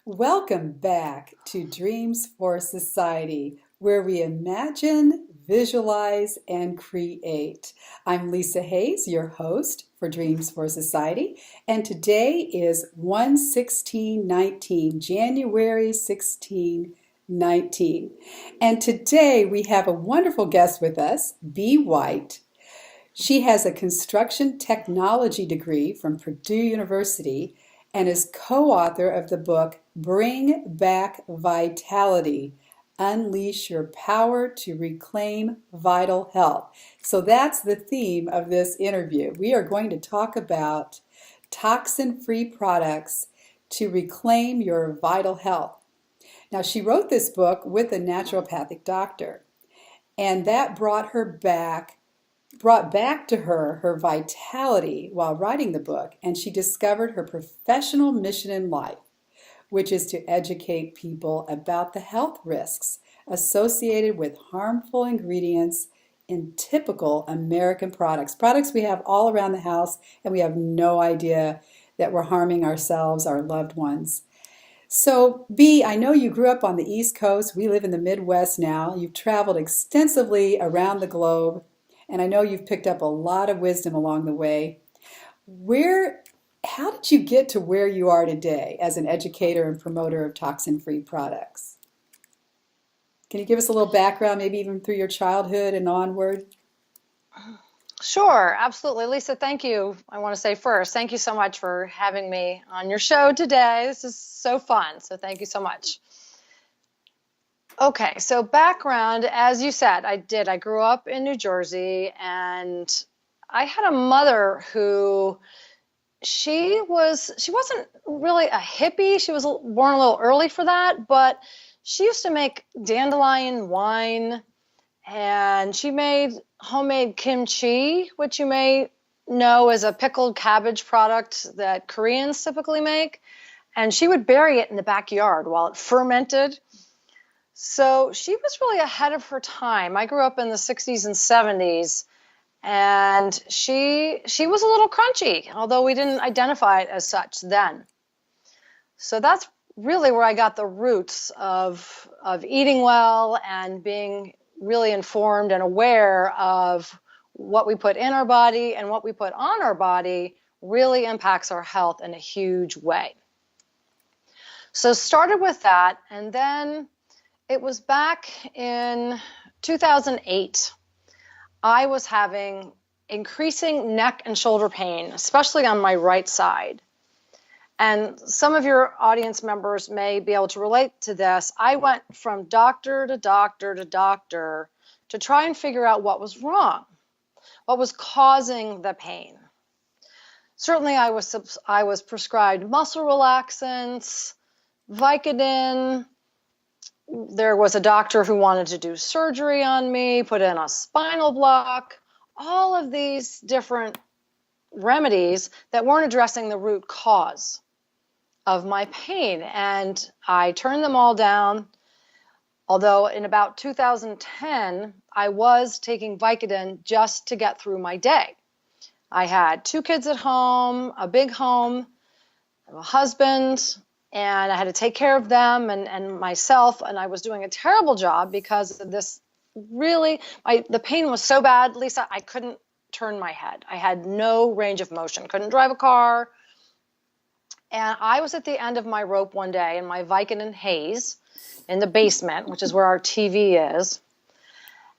Welcome back to Dreams for Society, where we imagine, visualize, and create. I'm Lisa Hayes, your host for Dreams for Society, and today is 1/16/19, January 16/19. And today we have a wonderful guest with us, Bee White. She has a construction technology degree from Purdue University and is co-author of the book Bring Back Vitality, Unleash Your Power to Reclaim Vital Health. So that's the theme of this interview. We are going to talk about toxin-free products to reclaim your vital health. Now, she wrote this book with a naturopathic doctor, and that brought back to her vitality while writing the book, and she discovered her professional mission in life, which is to educate people about the health risks associated with harmful ingredients in typical American products we have all around the house, and we have no idea that we're harming ourselves, our loved ones. So, Bee, I know you grew up on the East Coast. We live in the Midwest now. You've traveled extensively around the globe, and I know you've picked up a lot of wisdom along the way. How did you get to where you are today as an educator and promoter of toxin-free products? Can you give us a little background, maybe even through your childhood and onward? Sure, absolutely. Lisa, thank you. I want to say first, thank you so much for having me on your show today. This is so fun, so thank you so much. Okay, so background, as you said, I grew up in New Jersey, and I had a mother who she wasn't really a hippie. She was born a little early for that, but she used to make dandelion wine, and she made homemade kimchi, which you may know is a pickled cabbage product that Koreans typically make. And she would bury it in the backyard while it fermented. So she was really ahead of her time. I grew up in the 60s and 70s, and she was a little crunchy, although we didn't identify it as such then. So that's really where I got the roots of eating well and being really informed and aware of what we put in our body and what we put on our body really impacts our health in a huge way. So started with that, and then it was back in 2008. I was having increasing neck and shoulder pain, especially on my right side. And some of your audience members may be able to relate to this. I went from doctor to doctor to doctor to try and figure out what was wrong, what was causing the pain. Certainly, I was prescribed muscle relaxants, Vicodin. There was a doctor who wanted to do surgery on me, put in a spinal block, all of these different remedies that weren't addressing the root cause of my pain. And I turned them all down. Although in about 2010, I was taking Vicodin just to get through my day. I had 2 kids at home, a big home, a husband, and I had to take care of them and myself. And I was doing a terrible job because of this the pain was so bad, Lisa, I couldn't turn my head. I had no range of motion, couldn't drive a car. And I was at the end of my rope one day in my Vicodin haze in the basement, which is where our TV is.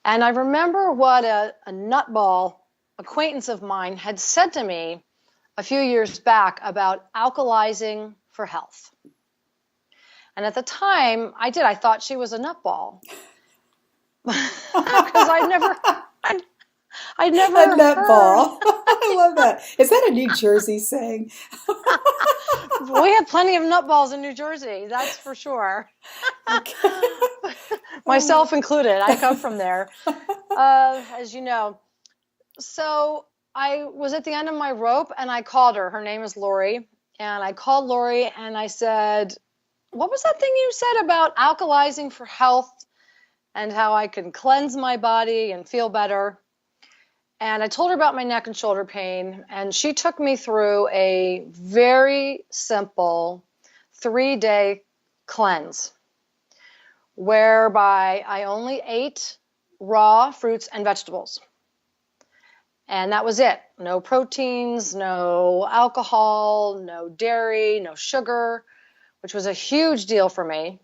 And I remember what a nutball acquaintance of mine had said to me a few years back about alkalizing for health. And at the time, I thought she was a nutball. Because I'd never A heard. nutball. I love that. Is that a New Jersey saying? We have plenty of nutballs in New Jersey, that's for sure. Myself included. I come from there, as you know. So I was at the end of my rope, and I called her. Her name is Lori. And I called Lori, and I said, what was that thing you said about alkalizing for health and how I can cleanse my body and feel better? And I told her about my neck and shoulder pain, and she took me through a very simple 3-day cleanse, whereby I only ate raw fruits and vegetables. And that was it. No proteins, no alcohol, no dairy, no sugar, which was a huge deal for me.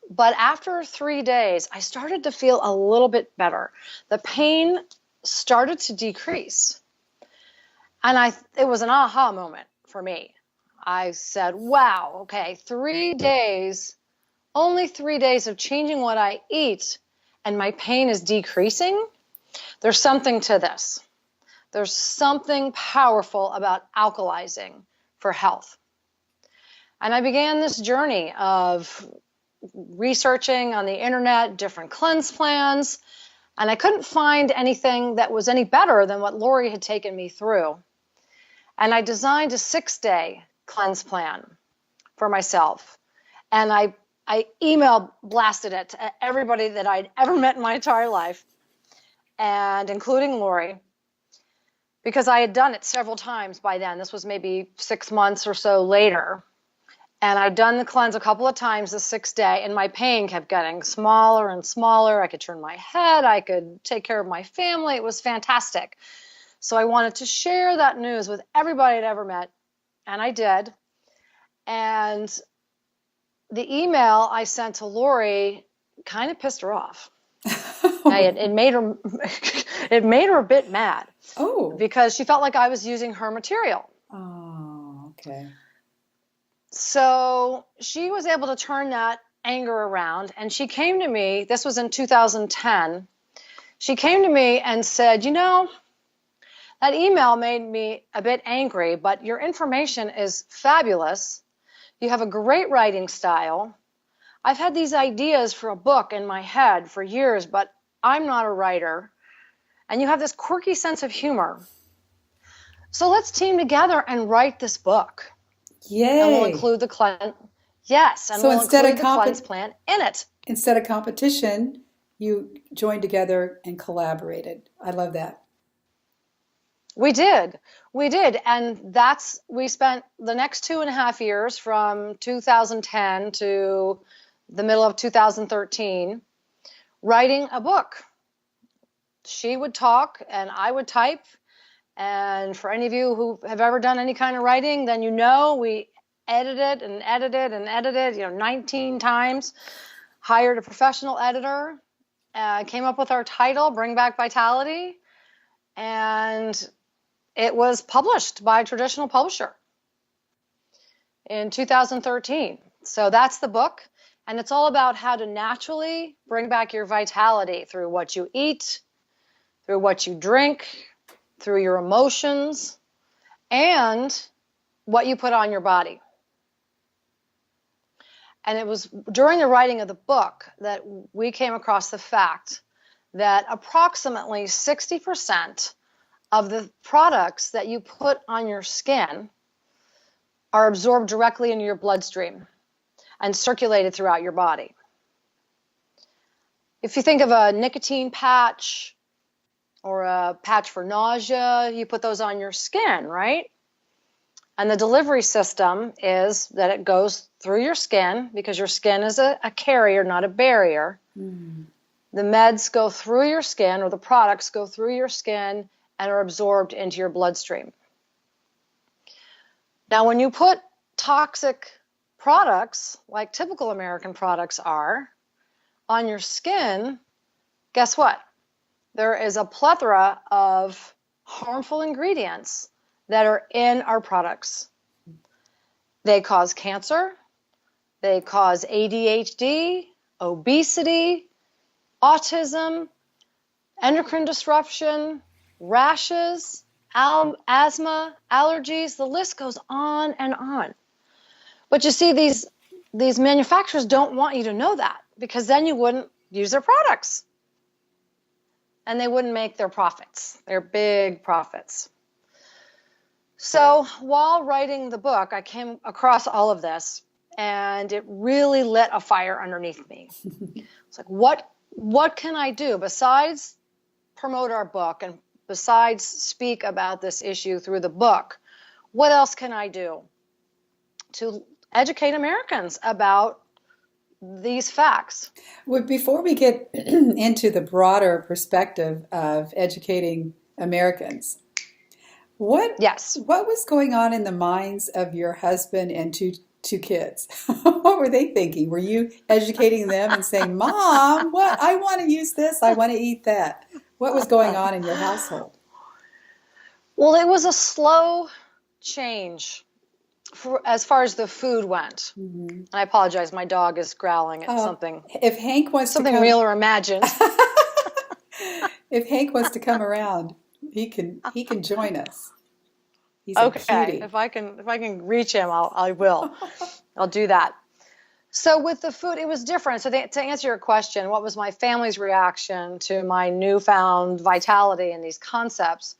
But after 3 days, I started to feel a little bit better. The pain started to decrease. And it was an aha moment for me. I said, wow, okay, 3 days, only 3 days of changing what I eat, and my pain is decreasing. There's something to this. There's something powerful about alkalizing for health. And I began this journey of researching on the internet different cleanse plans, and I couldn't find anything that was any better than what Lori had taken me through. And I designed a 6-day cleanse plan for myself. And I email blasted it to everybody that I'd ever met in my entire life, and including Lori, because I had done it several times by then. This was maybe 6 months or so later. And I'd done the cleanse a couple of times the 6th day, and my pain kept getting smaller and smaller. I could turn my head. I could take care of my family. It was fantastic. So I wanted to share that news with everybody I'd ever met, and I did. And the email I sent to Lori kind of pissed her off. It made her it made her a bit mad. Oh. Because she felt like I was using her material. Oh, okay. So she was able to turn that anger around, and she came to me, this was in 2010, she came to me and said, you know, that email made me a bit angry, but your information is fabulous. You have a great writing style. I've had these ideas for a book in my head for years, but I'm not a writer. And you have this quirky sense of humor. So let's team together and write this book. Yay. And we'll include the cleanse. Yes, and so we'll include the cleanse plan in it. Instead of competition, you joined together and collaborated. I love that. We did. And we spent the next 2.5 years from 2010 to the middle of 2013 writing a book. She would talk and I would type. And for any of you who have ever done any kind of writing, then you know we edited and edited and edited, 19 times, hired a professional editor, came up with our title, Bring Back Vitality, and it was published by a traditional publisher in 2013. So that's the book, and it's all about how to naturally bring back your vitality through what you eat, through what you drink, through your emotions, and what you put on your body. And it was during the writing of the book that we came across the fact that approximately 60% of the products that you put on your skin are absorbed directly into your bloodstream and circulated throughout your body. If you think of a nicotine patch or a patch for nausea, you put those on your skin, right? And the delivery system is that it goes through your skin because your skin is a carrier, not a barrier. Mm. The meds go through your skin, or the products go through your skin and are absorbed into your bloodstream. Now, when you put toxic products, like typical American products are, on your skin, guess what? There is a plethora of harmful ingredients that are in our products. They cause cancer, they cause ADHD, obesity, autism, endocrine disruption, rashes, asthma, allergies, the list goes on and on. But you see, these manufacturers don't want you to know that, because then you wouldn't use their products. And they wouldn't make their profits, their big profits. So while writing the book, I came across all of this, and it really lit a fire underneath me. It's like, what can I do besides promote our book and besides speak about this issue through the book? What else can I do to educate Americans about these facts. Well, before we get into the broader perspective of educating Americans, what Yes. what was going on in the minds of your husband and two kids? What were they thinking? Were you educating them and saying, "Mom, what I want to use this, I want to eat that." What was going on in your household? Well, it was a slow change as far as the food went. Hmm. I apologize. My dog is growling at Oh, something, if Hank wants to something come, real or imagined. if Hank wants to come around, he can join us. He's a Okay, cutie. if I can reach him, I will. I'll do that. So with the food, it was different. So to answer your question, what was my family's reaction to my newfound vitality and these concepts?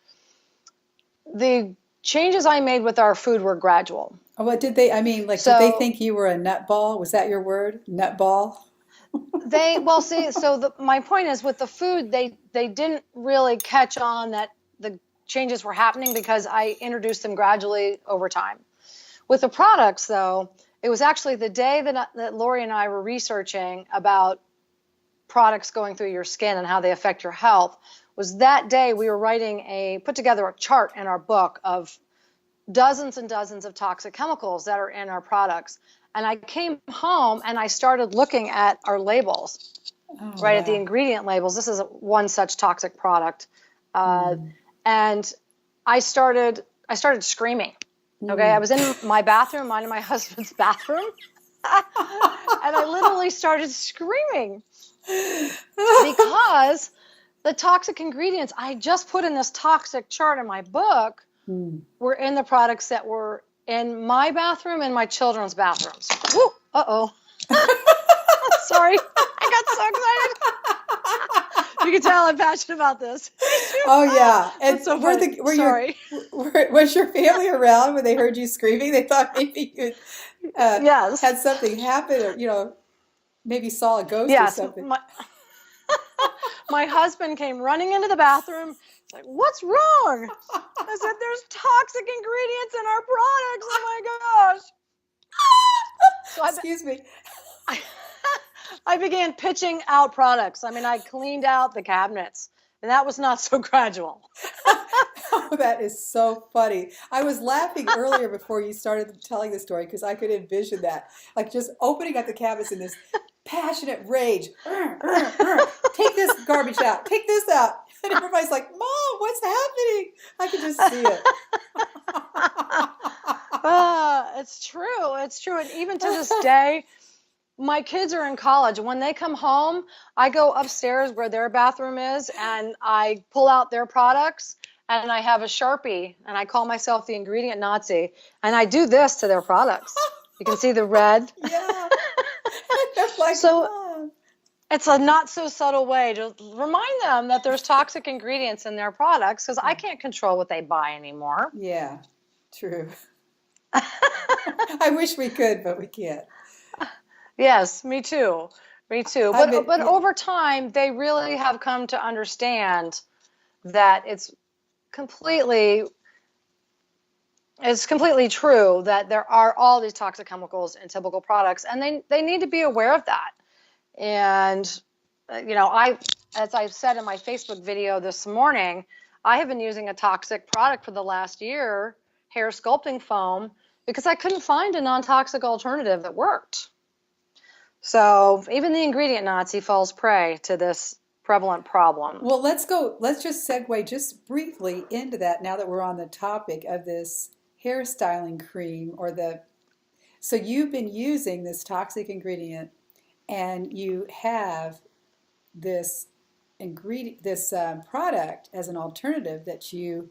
The changes I made with our food were gradual. Oh, what did they, I mean, like, did they So think you were a nutball? Was that your word? Nutball? well, see, so my point is with the food, they didn't really catch on that the changes were happening because I introduced them gradually over time. With the products, though, it was actually the day that Lori and I were researching about products going through your skin and how they affect your health. Was that day we were put together a chart in our book of dozens and dozens of toxic chemicals that are in our products. And I came home and I started looking at our labels, Oh, right at the wow. ingredient labels. This is one such toxic product, Mm. and I started screaming. Okay, I Mm. was in my bathroom, mine and my husband's bathroom, and I literally started screaming because the toxic ingredients I just put in this toxic chart in my book Mm. were in the products that were in my bathroom and my children's bathrooms. Woo! Uh-oh. Sorry. I got so excited. You can tell I'm passionate about this. Oh, yeah. And That's so funny. Sorry. was your family around when they heard you screaming? They thought maybe you Yes. had something happen, or, maybe saw a ghost or Yes. something. My husband came running into the bathroom. He's like, "What's wrong?" I said, "There's toxic ingredients in our products." Oh my gosh. So Excuse me. I, I began pitching out products. I mean, I cleaned out the cabinets, and that was not so gradual. Oh, that is so funny. I was laughing earlier before you started telling the story because I could envision that. Like just opening up the cabinets in this passionate rage. Take this garbage out. Take this out. And everybody's like, Mom, what's happening? I could just see it. It's true. It's true. And even to this day, my kids are in college. When they come home, I go upstairs where their bathroom is and I pull out their products and I have a Sharpie and I call myself the ingredient Nazi and I do this to their products. You can see the red. Yeah. I'm like, So Mom. it's a not so subtle way to remind them that there's toxic ingredients in their products because I can't control what they buy anymore. Yeah, true. I wish we could, but we can't. Yes, me too. Me too. I've But been, over time, they really have come to understand that completely it's completely true that there are all these toxic chemicals in typical products, and they need to be aware of that. And as I said in my Facebook video this morning, I have been using a toxic product for the last year, hair sculpting foam, because I couldn't find a non-toxic alternative that worked. So even the ingredient Nazi falls prey to this prevalent problem. well, let's just segue just briefly into that now that we're on the topic of this hairstyling cream so you've been using this toxic ingredient and you have this product as an alternative that you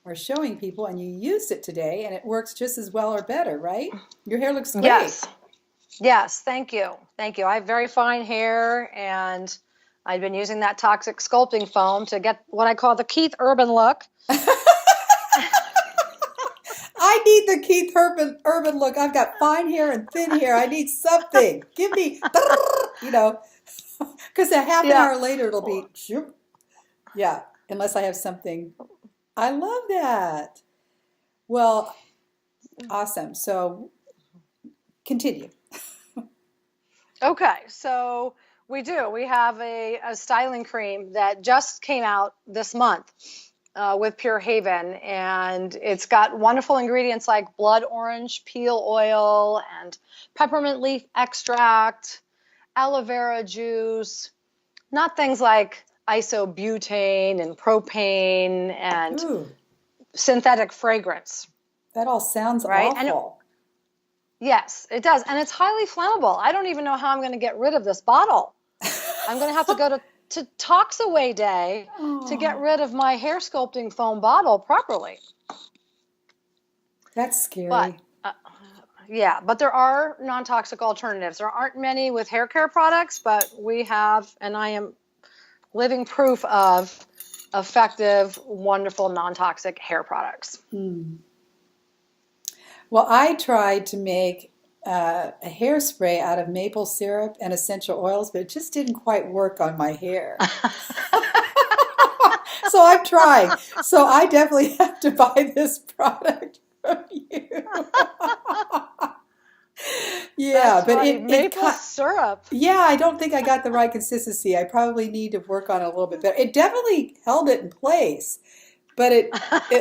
are showing people, and you used it today and it works just as well or better, right? Your hair looks great. Yes, thank you. Thank you. I have very fine hair, and I've been using that toxic sculpting foam to get what I call the Keith Urban look. I need the Keith Urban look. I've got fine hair and thin hair. I need something. Give me, because a half an Yeah. hour later it'll be, shoop. Yeah, unless I have something. I love that. Well, awesome. So continue. Okay, so we do. We have a styling cream that just came out this month with Pure Haven, and it's got wonderful ingredients like blood orange peel oil and peppermint leaf extract, aloe vera juice, not things like isobutane and propane and Ooh, synthetic fragrance, that all sounds right? awful. Yes, it does. And it's highly flammable. I don't even know how I'm going to get rid of this bottle. I'm going to have to go to Tox Away Day to get Oh, rid of my hair sculpting foam bottle properly. that's But scary. yeah, but there are non-toxic alternatives. There aren't many with hair care products, but we have, and I am living proof of effective, wonderful non-toxic hair products. Hmm. Well, I tried to make a hairspray out of maple syrup and essential oils, but it just didn't quite work on my hair. So I'm trying. So I definitely have to buy this product from you. Yeah, That's but funny. it Maple cut. syrup. Yeah, I don't think I got the right consistency. I probably need to work on it a little bit better. It definitely held it in place, but it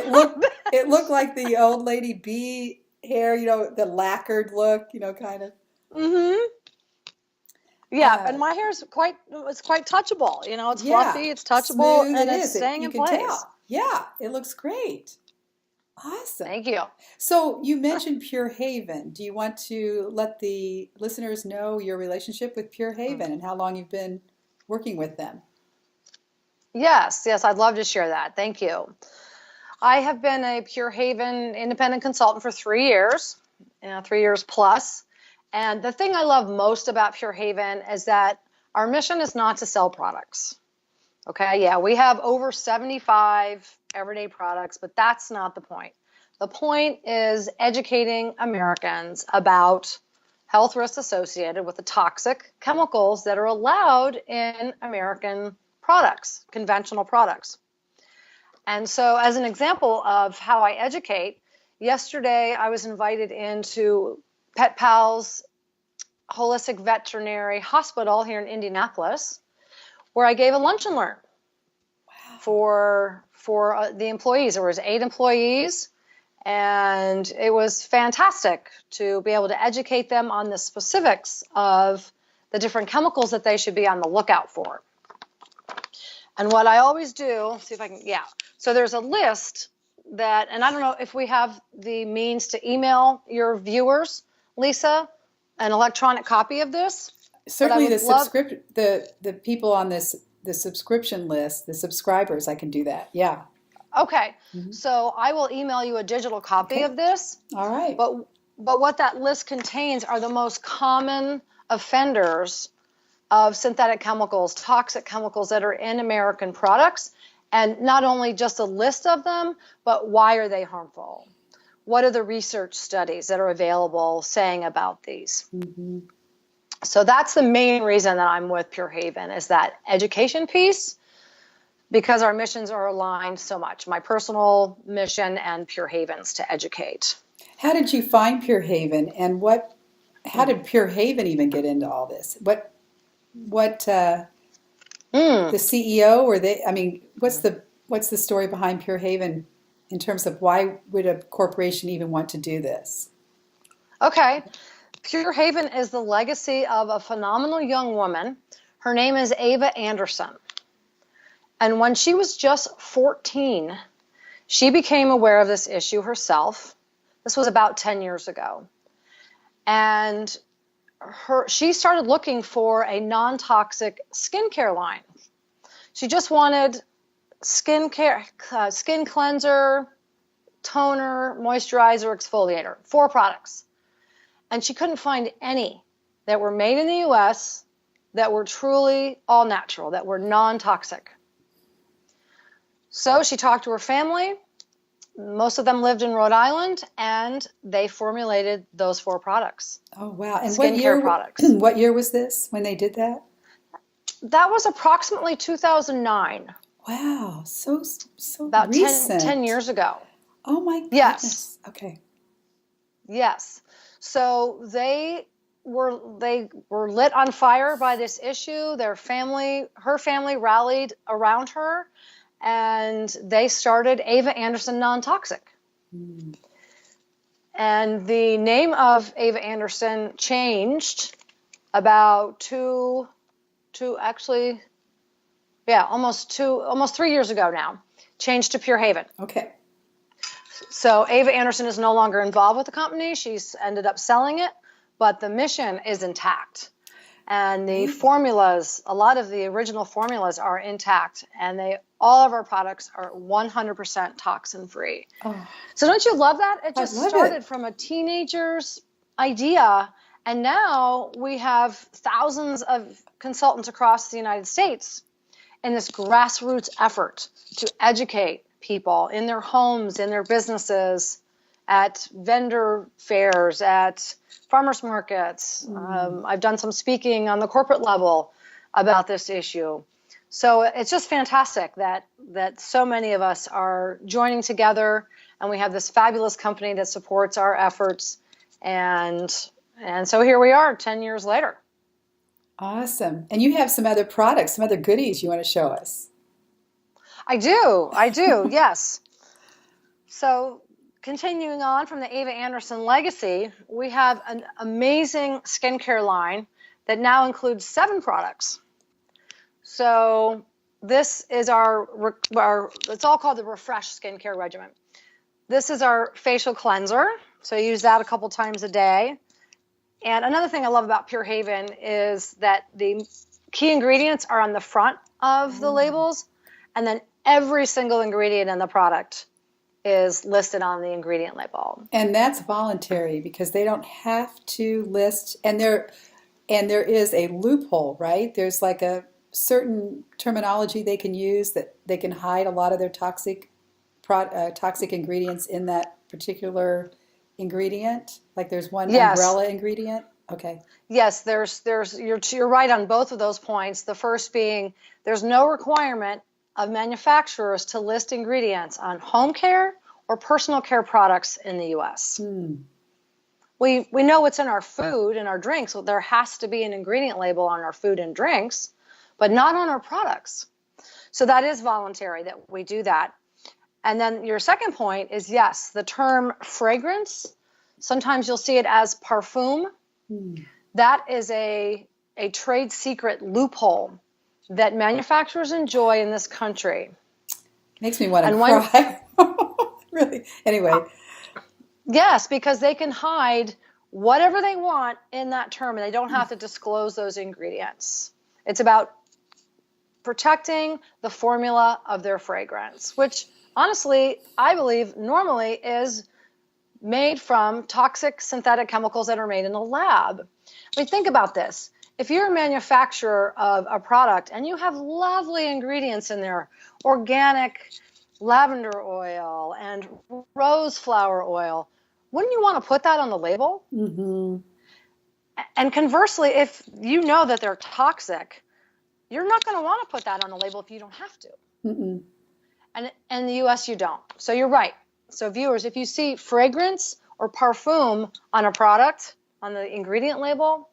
looked like the old lady bee hair, the lacquered look, kind of. Mm-hmm. Yeah, Uh, and my hair is quite touchable. It's yeah, fluffy, it's touchable, smooth it and it's is. staying You in can place. tell. Yeah, it looks great. Awesome. Thank you. So you mentioned Pure Haven. Do you want to let the listeners know your relationship with Pure Haven and how long you've been working with them? Yes, I'd love to share that. Thank you. I have been a Pure Haven independent consultant for 3 years, 3 years plus. And the thing I love most about Pure Haven is that our mission is not to sell products. Okay, yeah, we have over 75 everyday products, but that's not the point. The point is educating Americans about health risks associated with the toxic chemicals that are allowed in American products, conventional products. And so, as an example of how I educate, yesterday I was invited into Pet Pal's Holistic Veterinary Hospital here in Indianapolis, where I gave a lunch and learn Wow. for the employees. There was 8 employees, and it was fantastic to be able to educate them on the specifics of the different chemicals that they should be on the lookout for. And what I always do, see if I can, yeah. So there's a list that, and I don't know if we have the means to email your viewers, Lisa, an electronic copy of this, but I Certainly would love, the people on the subscription list, the subscribers, I can do that. Yeah. okay. Mhm. So I will email you a digital copy Okay. of this, All right. but what that list contains are the most common offenders of synthetic chemicals, toxic chemicals that are in American products, and not only just a list of them, but why are they harmful? What are the research studies that are available saying about these? Hmm. So that's the main reason that I'm with Pure Haven, is that education piece, because our missions are aligned so much. My personal mission and Pure Haven's to educate. How did you find Pure Haven, and how did Pure Haven even get into all this? What Mm, the CEO, or they? I mean, what's the story behind Pure Haven in terms of why would a corporation even want to do this? okay. Pure Haven is the legacy of a phenomenal young woman. Her name is Ava Anderson. And when she was just 14, she became aware of this issue herself. This was about 10 years ago. And she started looking for a non-toxic skincare line. She just wanted skincare, skin cleanser, toner, moisturizer, exfoliator, 4 products. And she couldn't find any that were made in the US that were truly all natural, that were non-toxic. So she talked to her family. Most of them lived in Rhode Island, and they formulated those 4 products, Oh wow! And skincare products. what year was this when they did that? That was approximately 2009, Wow, so about 10 recent. years ago. Oh my Yes, goodness. Okay. yes. So they were lit on fire by this issue. Her family rallied around her, and they started Ava Anderson Non-Toxic. Mm. And the name of Ava Anderson changed about almost 3 years ago now. Changed to Pure Haven. Okay. So Ava Anderson is no longer involved with the company. She's ended up selling it, but the mission is intact. And the formulas, a lot of the original formulas are intact, and all of our products are 100% toxin free. Oh, So don't you love that? It just I love started it. from a teenager's idea, and now we have thousands of consultants across the United States in this grassroots effort to educate people in their homes, in their businesses, at vendor fairs, at farmers markets. I've done some speaking on the corporate level about this issue. So it's just fantastic that so many of us are joining together, and we have this fabulous company that supports our efforts. And so here we are 10 years later. Awesome. And you have some other products, some other goodies you want to show us. I do, yes. So continuing on from the Ava Anderson legacy, we have an amazing skincare line that now includes 7 products. So this is our it's all called the Refresh Skincare Regimen. This is our facial cleanser. So you use that a couple times a day. And another thing I love about Pure Haven is that the key ingredients are on the front of the labels, and then every single ingredient in the product is listed on the ingredient label. And that's voluntary because they don't have to list, and there is a loophole, right? There's like a certain terminology they can use that they can hide a lot of their toxic ingredients in that particular ingredient. Like there's one umbrella ingredient. Okay. Yes, you're right on both of those points. The first being there's no requirement of manufacturers to list ingredients on home care or personal care products in the U.S. We know what's in our food and our drinks. So there has to be an ingredient label on our food and drinks, but not on our products. So that is voluntary that we do that. And then your second point is, yes, the term fragrance, sometimes you'll see it as parfum. That is a trade secret loophole that manufacturers enjoy in this country. Makes me want to cry. Really? Anyway. Yes, because they can hide whatever they want in that term, and they don't have to disclose those ingredients. It's about protecting the formula of their fragrance, which honestly, I believe normally is made from toxic synthetic chemicals that are made in a lab. I mean, think about this. If you're a manufacturer of a product and you have lovely ingredients in there, organic lavender oil and rose flower oil, wouldn't you want to put that on the label? Mm-hmm. And conversely, if you know that they're toxic, you're not going to want to put that on the label if you don't have to. Mm-mm. And in the US, you don't. So you're right. So viewers, if you see fragrance or parfum on a product, on the ingredient label,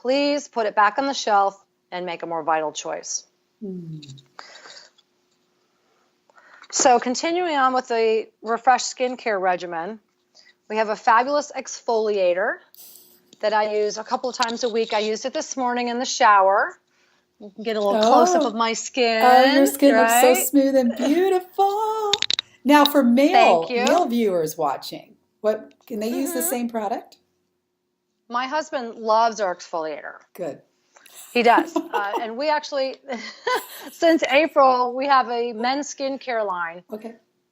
please put it back on the shelf and make a more vital choice. So continuing on with the Refresh Skincare Regimen, we have a fabulous exfoliator that I use a couple of times a week. I used it this morning in the shower. You can get a little close-up of my skin. Oh, your skin looks so smooth and beautiful. Now, for male viewers watching, what can they use the same product? My husband loves our exfoliator. Good. He does. And we actually, since April, we have a men's skincare line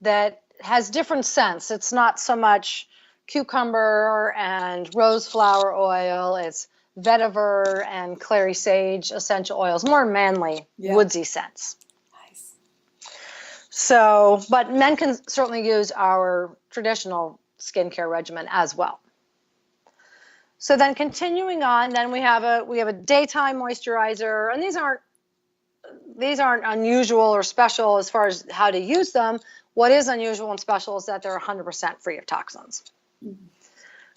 that has different scents. It's not so much cucumber and rose flower oil. It's vetiver and clary sage essential oils, more manly, woodsy scents. Nice. So, but men can certainly use our traditional skincare regimen as well. So then continuing on, then we have a daytime moisturizer, and these aren't unusual or special as far as how to use them. What is unusual and special is that they're 100% free of toxins.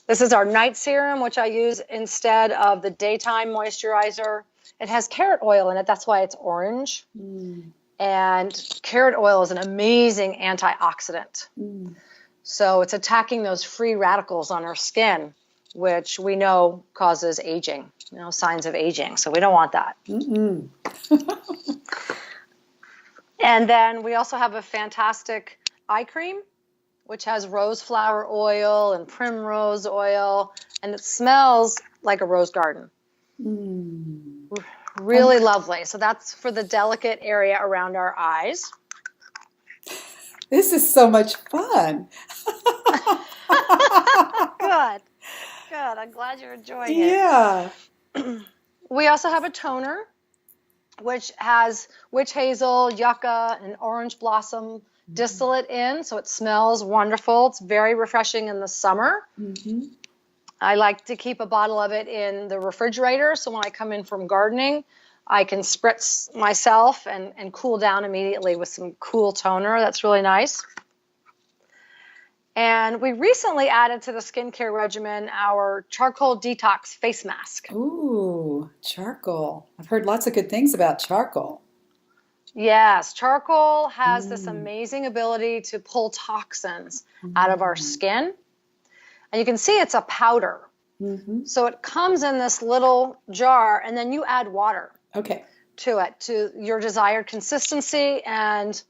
This is our night serum, which I use instead of the daytime moisturizer. It has carrot oil in it. That's why it's orange. Mm. And carrot oil is an amazing antioxidant. Mm. So it's attacking those free radicals on our skin, which we know causes aging, signs of aging. So we don't want that. Mm-mm. And then we also have a fantastic eye cream, which has rose flower oil and primrose oil, and it smells like a rose garden. Mm. Really lovely. So that's for the delicate area around our eyes. This is so much fun. Good. Good. I'm glad you're enjoying it. Yeah. We also have a toner, which has witch hazel, yucca, and orange blossom distillate in, so it smells wonderful. It's very refreshing in the summer. Mm-hmm. I like to keep a bottle of it in the refrigerator, so when I come in from gardening, I can spritz myself and cool down immediately with some cool toner. That's really nice. And we recently added to the skincare regimen our charcoal detox face mask. Ooh, charcoal. I've heard lots of good things about charcoal. Yes, charcoal has this amazing ability to pull toxins out of our skin. And you can see it's a powder. Mm-hmm. So it comes in this little jar, and then you add water to it, to your desired consistency, and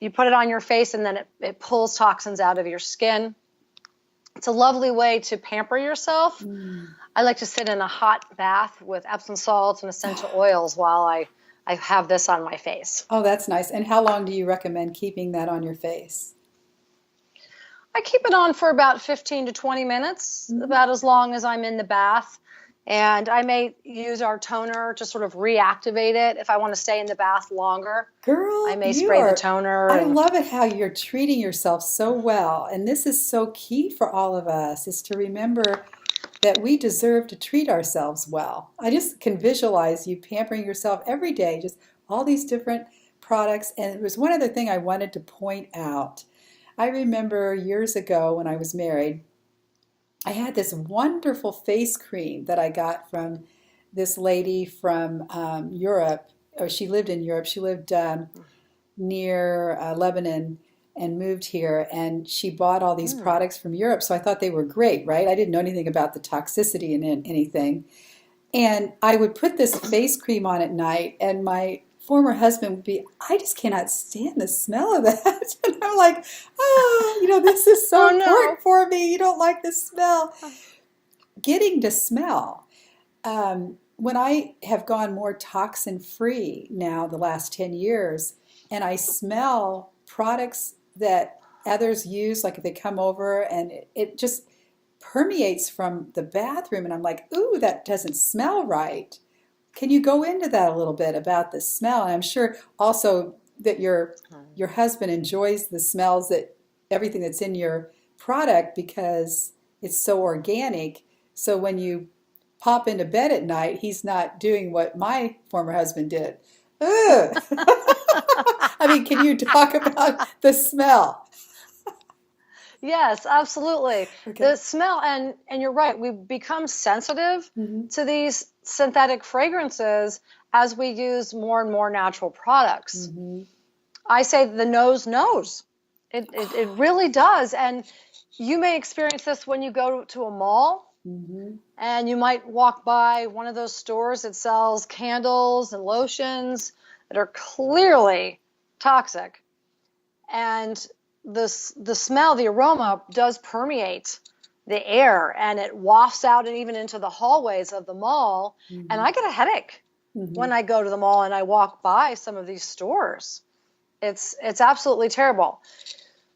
you put it on your face, and then it pulls toxins out of your skin. It's a lovely way to pamper yourself. I like to sit in a hot bath with Epsom salts and essential oils while I have this on my face. Oh, that's nice. And how long do you recommend keeping that on your face? I keep it on for about 15 to 20 minutes, about as long as I'm in the bath. And I may use our toner to sort of reactivate it if I want to stay in the bath longer. Girl, I may spray the toner. I love it how you're treating yourself so well. And this is so key for all of us, is to remember that we deserve to treat ourselves well. I just can visualize you pampering yourself every day, just all these different products. And there was one other thing I wanted to point out. I remember years ago when I was married, I had this wonderful face cream that I got from this lady from Europe, or she lived in Europe. She lived near Lebanon and moved here, and she bought all these products from Europe. So I thought they were great, right? I didn't know anything about the toxicity in anything. And I would put this face cream on at night, and my former husband would be, I just cannot stand the smell of that. And I'm like, this is so important for me. You don't like the smell. Getting to smell. When I have gone more toxin-free now the last 10 years, and I smell products that others use, like if they come over and it just permeates from the bathroom, and I'm like, ooh, that doesn't smell right. Can you go into that a little bit about the smell? And I'm sure also that your husband enjoys the smells, that everything that's in your product, because it's so organic. So when you pop into bed at night, he's not doing what my former husband did. Ugh. I mean, can you talk about the smell? Yes, absolutely. Okay. The smell, and you're right, we become sensitive to these synthetic fragrances as we use more and more natural products. I say the nose knows. It really does. And you may experience this when you go to a mall, and you might walk by one of those stores that sells candles and lotions that are clearly toxic. And the smell, the aroma does permeate the air, and it wafts out and even into the hallways of the mall. And I get a headache when I go to the mall and I walk by some of these stores. It's absolutely terrible.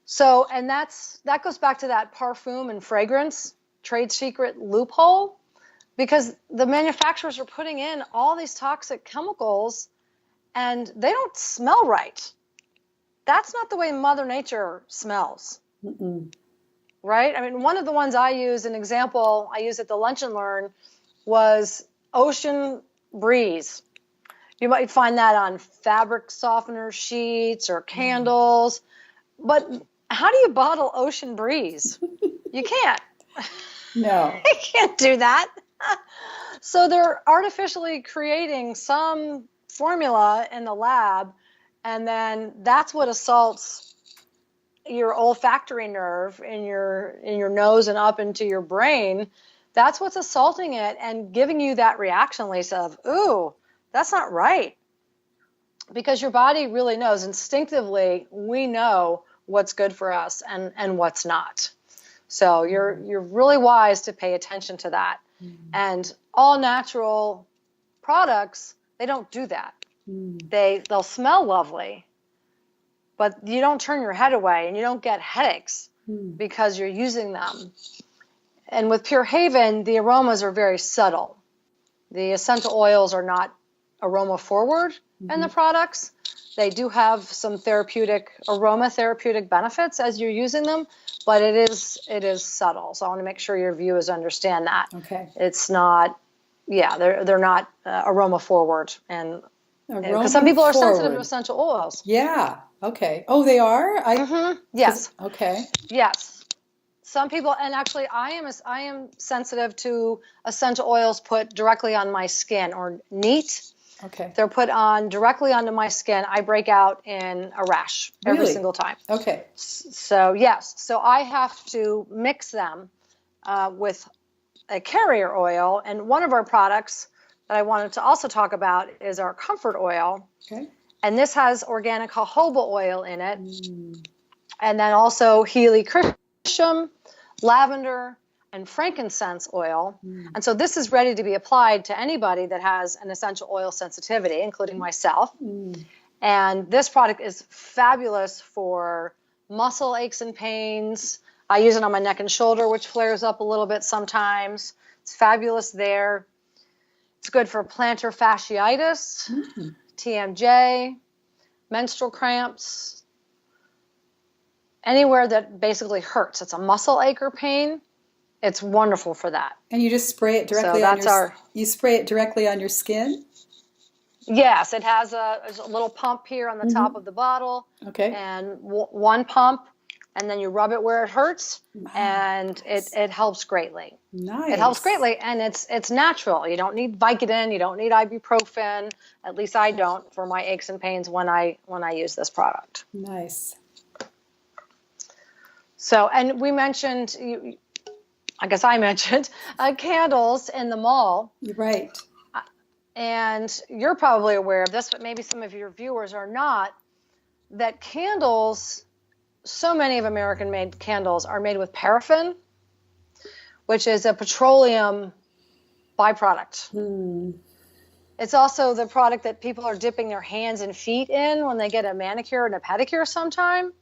So, and that goes back to that parfum and fragrance trade secret loophole, because the manufacturers are putting in all these toxic chemicals and they don't smell right. That's not the way Mother Nature smells. Right? I mean, one of the ones I use, an example I used at the Lunch and Learn, was Ocean Breeze. You might find that on fabric softener sheets or candles. But how do you bottle Ocean Breeze? You can't. No. You can't do that. So they're artificially creating some formula in the lab, and then that's what assaults your olfactory nerve in your nose and up into your brain. That's what's assaulting it and giving you that reaction, Lisa, of, ooh, that's not right. Because your body really knows instinctively, we know what's good for us and what's not. So you're really wise to pay attention to that. And all natural products, they don't do that. They'll smell lovely, but you don't turn your head away and you don't get headaches because you're using them. And with Pure Haven, the aromas are very subtle. The essential oils are not aroma forward in the products. They do have some aromatherapeutic benefits as you're using them, but it is subtle. So I want to make sure your viewers understand that. Okay. It's not, they're not aroma forward, and because some Aroma people are sensitive to forward. essential oils. Yeah. Okay. Oh, they are? Yes. Okay. Yes. Some people, and actually I am sensitive to essential oils put directly on my skin, or neat. Okay. They're put on directly onto my skin. I break out in a rash every single time. Okay. So yes. So I have to mix them with a carrier oil. And one of our products that I wanted to also talk about is our comfort oil. Okay. And this has organic jojoba oil in it. And then also helichrysum, lavender, and frankincense oil. And so this is ready to be applied to anybody that has an essential oil sensitivity, including myself. And this product is fabulous for muscle aches and pains. I use it on my neck and shoulder, which flares up a little bit sometimes. It's fabulous there. It's good for plantar fasciitis, TMJ, menstrual cramps, anywhere that basically hurts. It's a muscle ache or pain. It's wonderful for that. And you just spray it directly you spray it directly on your skin? Yes, it has there's a little pump here on the top of the bottle. Okay. And one pump, and then you rub it where it hurts, and it helps greatly. Nice. It helps greatly, and it's natural. You don't need Vicodin, you don't need ibuprofen. At least I don't for my aches and pains when I use this product. Nice. So, and we mentioned, I guess I mentioned, candles in the mall. Right. And you're probably aware of this, but maybe some of your viewers are not, that candles, so many of American-made candles are made with paraffin, which is a petroleum byproduct. It's also the product that people are dipping their hands and feet in when they get a manicure and a pedicure sometimes.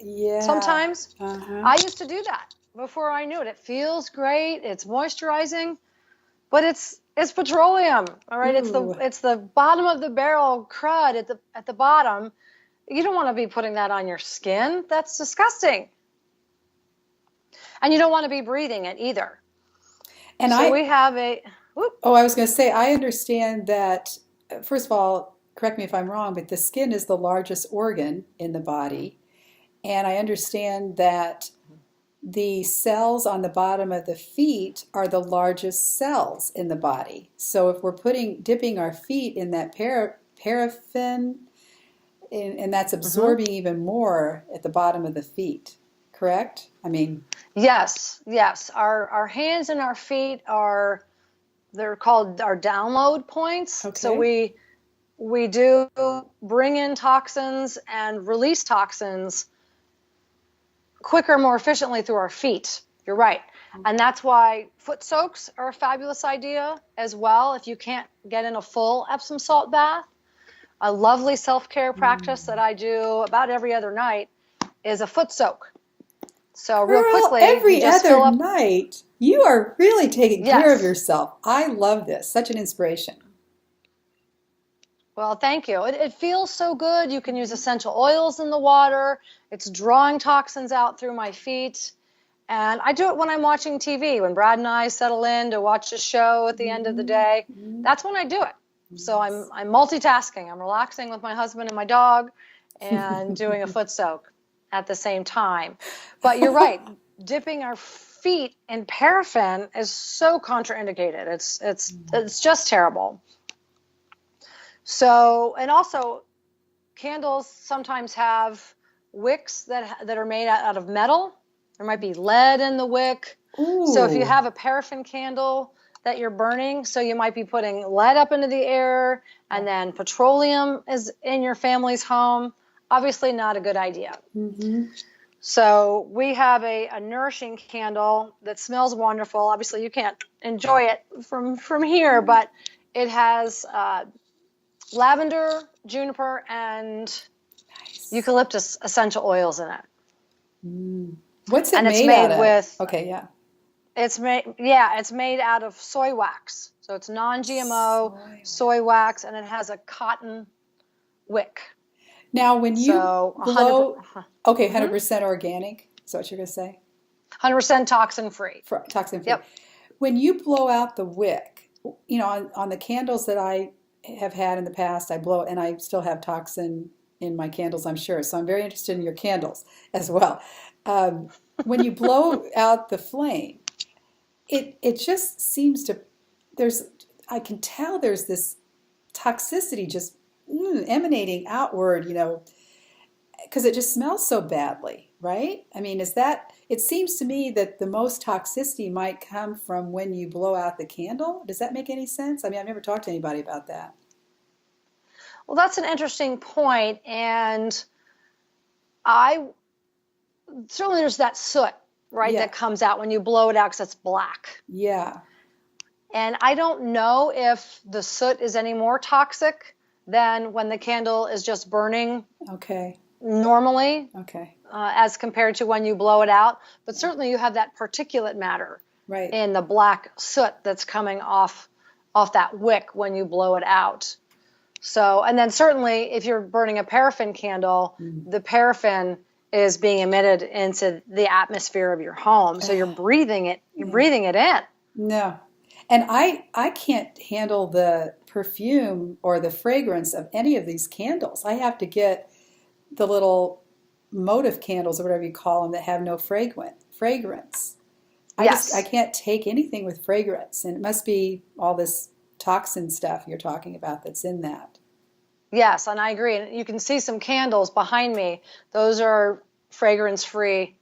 I used to do that before I knew it. It feels great. It's moisturizing, but it's petroleum. All right. It's the bottom of the barrel crud at the bottom. You don't want to be putting that on your skin. That's disgusting. And you don't want to be breathing it either. And so we have a... I was going to say, I understand that, first of all, correct me if I'm wrong, but the skin is the largest organ in the body. And I understand that the cells on the bottom of the feet are the largest cells in the body. So if we're dipping our feet in that paraffin, and that's absorbing even more at the bottom of the feet, correct? I mean... Yes. Our hands and our feet they're called our download points. Okay. So we do bring in toxins and release toxins quicker, more efficiently through our feet. You're right. And that's why foot soaks are a fabulous idea as well. If you can't get in a full Epsom salt bath, a lovely self-care practice that I do about every other night is a foot soak. So real quickly, every other night, you are really taking care of yourself. I love this. Such an inspiration. Well, thank you. It feels so good. You can use essential oils in the water. It's drawing toxins out through my feet. And I do it when I'm watching TV, when Brad and I settle in to watch a show at the end of the day. That's when I do it. So I'm multitasking. I'm relaxing with my husband and my dog and doing a foot soak at the same time. But you're right. Dipping our feet in paraffin is so contraindicated. It's just terrible. So, and also candles sometimes have wicks that are made out of metal. There might be lead in the wick. Ooh. So if you have a paraffin candle that you're burning, so you might be putting lead up into the air, and then petroleum is in your family's home. Obviously not a good idea. Mm-hmm. So we have a nourishing candle that smells wonderful. Obviously you can't enjoy it from here, but it has lavender, juniper, and eucalyptus essential oils in it. Mm. What's it and made it's made out of? with Okay, yeah. It's made out of soy wax. So it's non-GMO soy wax, and it has a cotton wick. Now, when you blow, 100% mm-hmm. organic, is that what you're going to say? 100% toxin-free. Toxin-free. Yep. When you blow out the wick, you know, on the candles that I have had in the past, I blow, and I still have toxin in my candles, I'm sure. So I'm very interested in your candles as well. When you blow out the flame, it just seems to, I can tell there's this toxicity just emanating outward, you know, because it just smells so badly, right? I mean, it seems to me that the most toxicity might come from when you blow out the candle. Does that make any sense? I mean, I've never talked to anybody about that. Well, that's an interesting point, and certainly there's that soot, right, that comes out when you blow it out because it's black. Yeah. And I don't know if the soot is any more toxic than when the candle is just burning normally, as compared to when you blow it out. But certainly you have that particulate matter in the black soot that's coming off that wick when you blow it out. So, and then certainly if you're burning a paraffin candle, the paraffin is being emitted into the atmosphere of your home. So you're breathing it in. No. And I can't handle the perfume or the fragrance of any of these candles. I have to get the little motive candles or whatever you call them that have no fragrance. I can't take anything with fragrance. And it must be all this toxin stuff you're talking about that's in that. Yes, and I agree. And you can see some candles behind me. Those are fragrance-free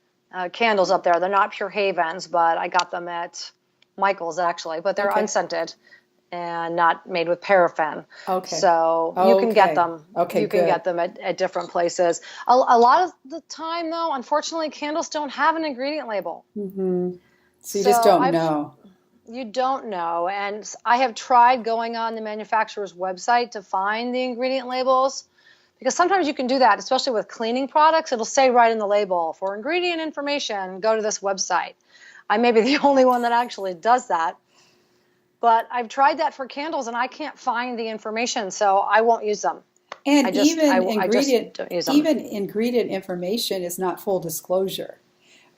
candles up there. They're not Pure Havens, but I got them at Michael's actually. But they're unscented and not made with paraffin. Okay. So you can get them. You can get them at different places. A lot of the time, though, unfortunately, candles don't have an ingredient label. Mm-hmm. So you just don't know. You don't know. And I have tried going on the manufacturer's website to find the ingredient labels, because sometimes you can do that, especially with cleaning products. It'll say right in the label, for ingredient information, go to this website. I may be the only one that actually does that. But I've tried that for candles, and I can't find the information, so I won't use them. And I just don't use them. Even ingredient information is not full disclosure.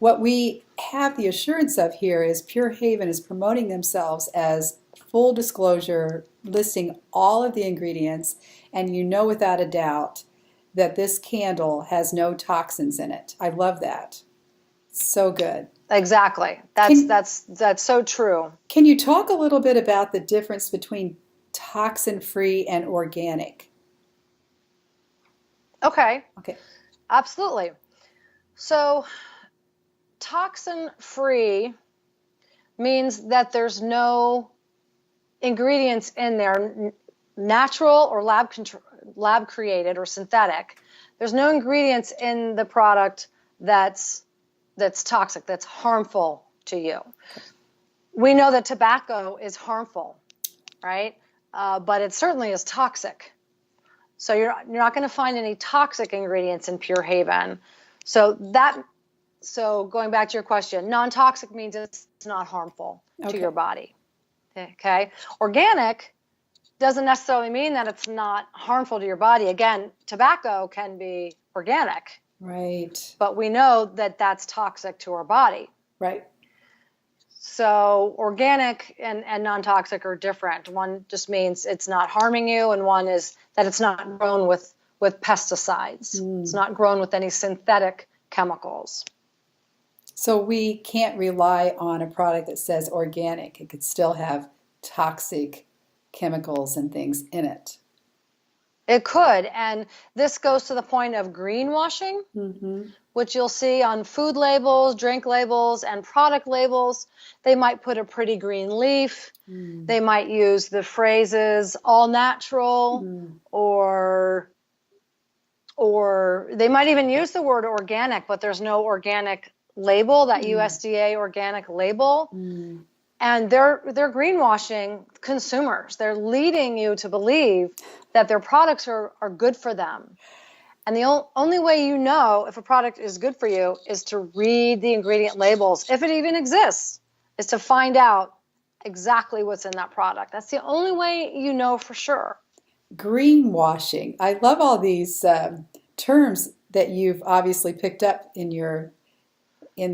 What we have the assurance of here is Pure Haven is promoting themselves as full disclosure, listing all of the ingredients, and you know without a doubt that this candle has no toxins in it. I love that. So good. Exactly. That's so true. Can you talk a little bit about the difference between toxin-free and organic? Okay. Absolutely. So toxin-free means that there's no ingredients in there, natural or lab created or synthetic. There's no ingredients in the product that's toxic, that's harmful to you. We know that tobacco is harmful, right? But it certainly is toxic. So you're not going to find any toxic ingredients in Pure Haven. So going back to your question, non-toxic means it's not harmful to your body. Okay. Organic doesn't necessarily mean that it's not harmful to your body. Again, tobacco can be organic. Right. But we know that that's toxic to our body. Right. So organic and non-toxic are different. One just means it's not harming you, and one is that it's not grown with pesticides. It's not grown with any synthetic chemicals. So we can't rely on a product that says organic. It could still have toxic chemicals and things in it. It could. And this goes to the point of greenwashing, Mm-hmm. which you'll see on food labels, drink labels, and product labels. They might put a pretty green leaf. Mm. They might use the phrases all natural, Mm. or they might even use the word organic, but there's no organic label, that Mm. USDA organic label. Mm. And they're greenwashing consumers. They're leading you to believe that their products are good for them. And the only way you know if a product is good for you is to read the ingredient labels, if it even exists, is to find out exactly what's in that product. That's the only way you know for sure. Greenwashing. I love all these terms that you've obviously picked up in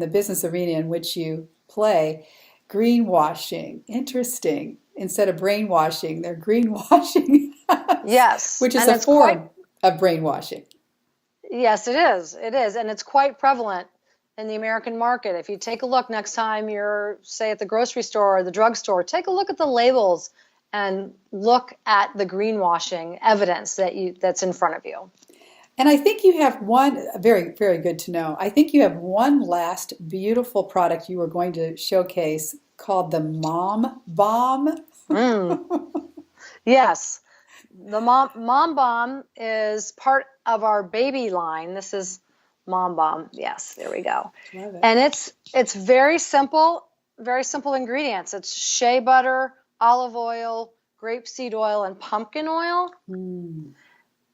the business arena in which you play. Greenwashing. Interesting. Instead of brainwashing, they're greenwashing us, Yes, which is and a it's quite, form of brainwashing. yes, it is. It is. And it's quite prevalent in the American market. If you take a look next time you're, say, at the grocery store or the drugstore, take a look at the labels and look at the greenwashing evidence that's in front of you. And I think you have one, very, very good to know. I think you have one last beautiful product you were going to showcase called the Mom Balm. Mm, yes. The Mom Balm is part of our baby line. This is Mom Balm. Yes, there we go. Love it. And it's very simple ingredients. It's shea butter, olive oil, grapeseed oil, and pumpkin oil. Mm,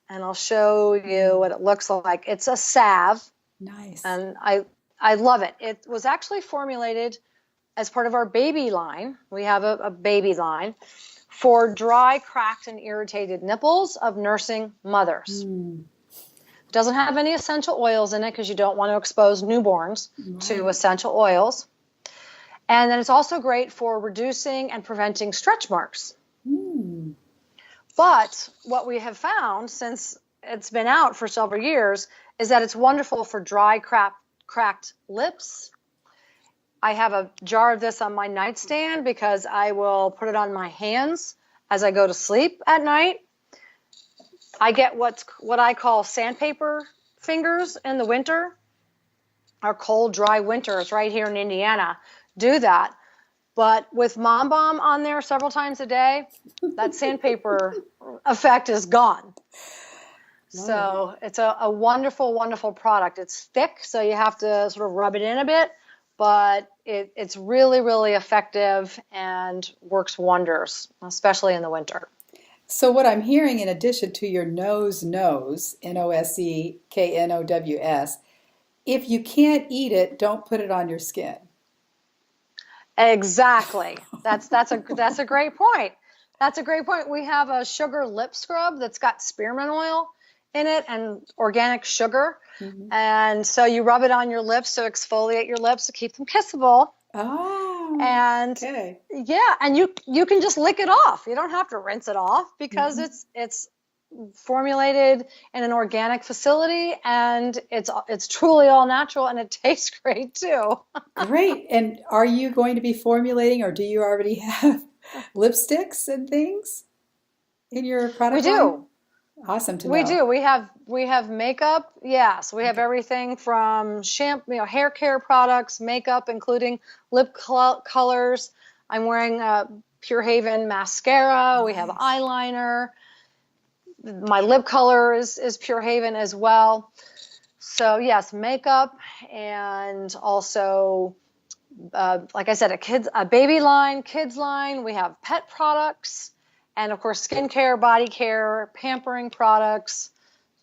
And I'll show you what it looks like. It's a salve, nice. and I love it. It was actually formulated as part of our baby line. We have a baby line for dry, cracked, and irritated nipples of nursing mothers. Mm, It doesn't have any essential oils in it because you don't want to expose newborns to right. essential oils. And then it's also great for reducing and preventing stretch marks. Mm, But what we have found since it's been out for several years is that it's wonderful for dry, cracked lips. I have a jar of this on my nightstand because I will put it on my hands as I go to sleep at night. I get what I call sandpaper fingers in the winter. Our cold, dry winters right here in Indiana do that. But with Mom Balm on there several times a day, that sandpaper effect is gone. So it's a wonderful, wonderful product. It's thick, so you have to sort of rub it in a bit, but it's really, really effective and works wonders, especially in the winter. So what I'm hearing, in addition to your nose, Noseknows, if you can't eat it, don't put it on your skin. Exactly. That's a great point. That's a great point. We have a sugar lip scrub that's got spearmint oil in it and organic sugar. Mm-hmm. And so you rub it on your lips to exfoliate your lips to keep them kissable. Oh, And okay. yeah, and you can just lick it off. You don't have to rinse it off because Mm-hmm. it's formulated in an organic facility, and it's truly all natural, and it tastes great too. Great. And are you going to be formulating, or do you already have lipsticks and things in your We product line? do. Awesome to We know. do. We have makeup. Yes, we have everything from shampoo, hair care products, makeup, including lip colors. I'm wearing a Pure Haven mascara. We have Nice. eyeliner. My lip color is Pure Haven as well. So yes, makeup, and also, like I said, a baby line, kids line. We have pet products, and of course, skincare, body care, pampering products,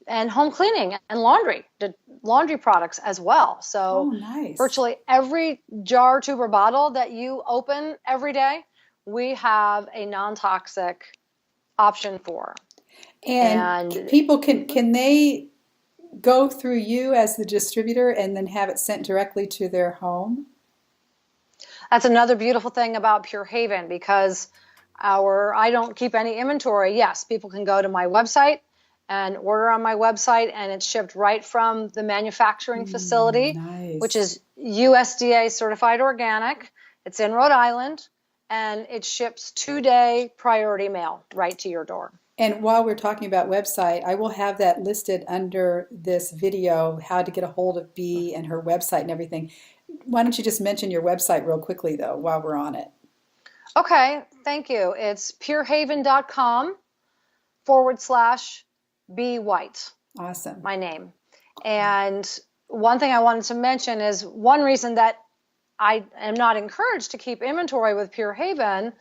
and home cleaning and laundry products as well. Oh, So nice. virtually every jar, tube, or bottle that you open every day, we have a non-toxic option for. And And people can they go through you as the distributor and then have it sent directly to their home? that's another beautiful thing about Pure Haven, because I don't keep any inventory. Yes, people can go to my website and order on my website, and it's shipped right from the manufacturing facility, which Nice. is USDA certified organic. It's in Rhode Island, and it ships 2-day priority mail right to your door. And while we're talking about website, I will have that listed under this video, how to get a hold of Bee and her website and everything. Why don't you just mention your website real quickly, though, while we're on it? Okay, thank you. It's purehaven.com/Be White, Awesome. my name. And one thing I wanted to mention is one reason that I am not encouraged to keep inventory with Pure Haven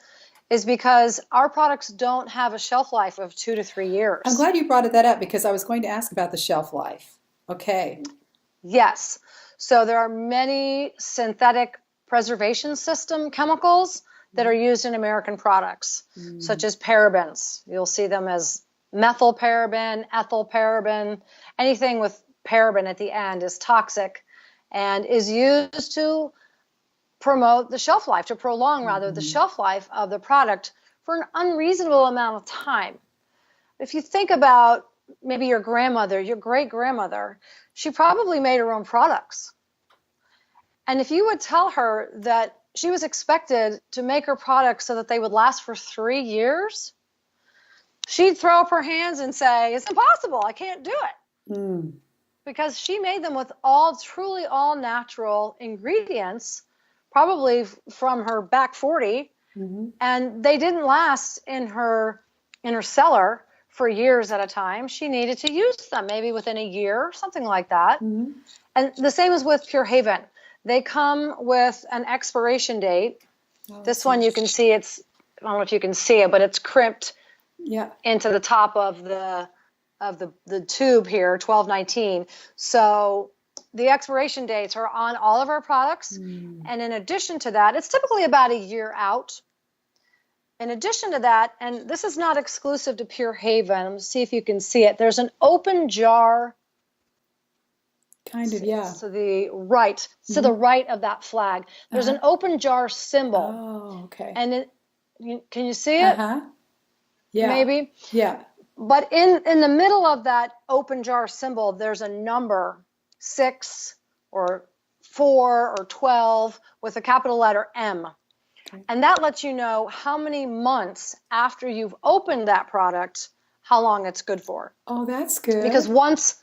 is because our products don't have a shelf life of 2 to 3 I'm years. glad you brought that up because I was going to ask about the shelf life. Okay. Yes. So there are many synthetic preservation system chemicals that are used in American products, such as parabens. You'll see them as methylparaben, ethylparaben. Anything with paraben at the end is toxic and is used to promote the shelf life, to prolong rather the shelf life of the product for an unreasonable amount of time. If you think about maybe your grandmother, your great grandmother, she probably made her own products. And if you would tell her that she was expected to make her products so that they would last for 3 years, she'd throw up her hands and say, it's impossible, I can't do it. Mm. Because she made them with truly all natural ingredients, probably from her back 40, and they didn't last in her cellar for years at a time. She needed to use them maybe within a year, something like that. And the same is with Pure Haven. They come with an expiration date. This one you can see, I don't know if you can see it, but it's crimped into the top of the tube here, 1219. So the expiration dates are on all of our products. And in addition to that, it's typically about a year out. In addition to that, and this is not exclusive to Pure Haven, let's see if you can see it. There's an open jar. Kind of, yeah. To the right, the right of that flag. There's an open jar symbol. Oh, okay. And can you see it? Yeah. Maybe? Yeah. But in the middle of that open jar symbol, there's a number, 6 or 4 or 12 with a capital letter M. Okay. And that lets you know how many months after you've opened that product, how long it's good for. Oh, that's good. Because once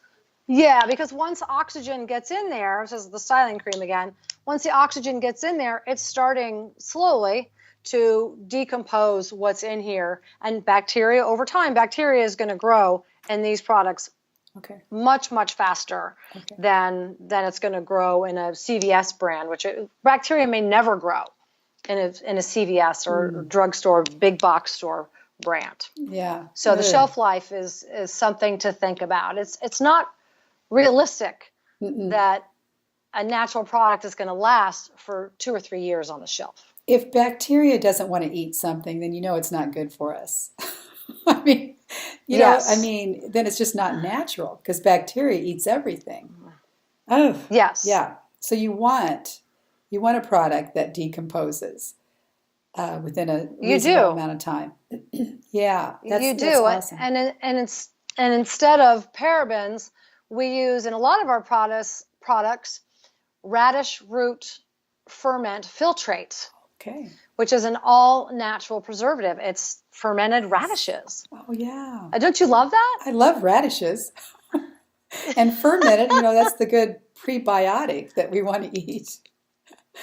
oxygen gets in there, this is the styling cream again, once the oxygen gets in there, it's starting slowly to decompose what's in here. And bacteria, over time, bacteria is going to grow in these products much, much faster than it's going to grow in a CVS brand, which bacteria may never grow in a CVS or drugstore, big box store brand. Yeah. So the shelf life is something to think about. It's not realistic that a natural product is going to last for 2 or 3 years on the shelf. If bacteria doesn't want to eat something, then you know it's not good for us. I mean, then it's just not natural because bacteria eats everything. Oh, yes. Yeah. So you want a product that decomposes within a reasonable amount of time. Yeah, that's awesome. And instead of parabens, we use in a lot of our products radish root ferment filtrate. Okay. Which is an all-natural preservative. It's fermented radishes. Oh, yeah. Don't you love that? I love radishes. And fermented, that's the good prebiotic that we want to eat.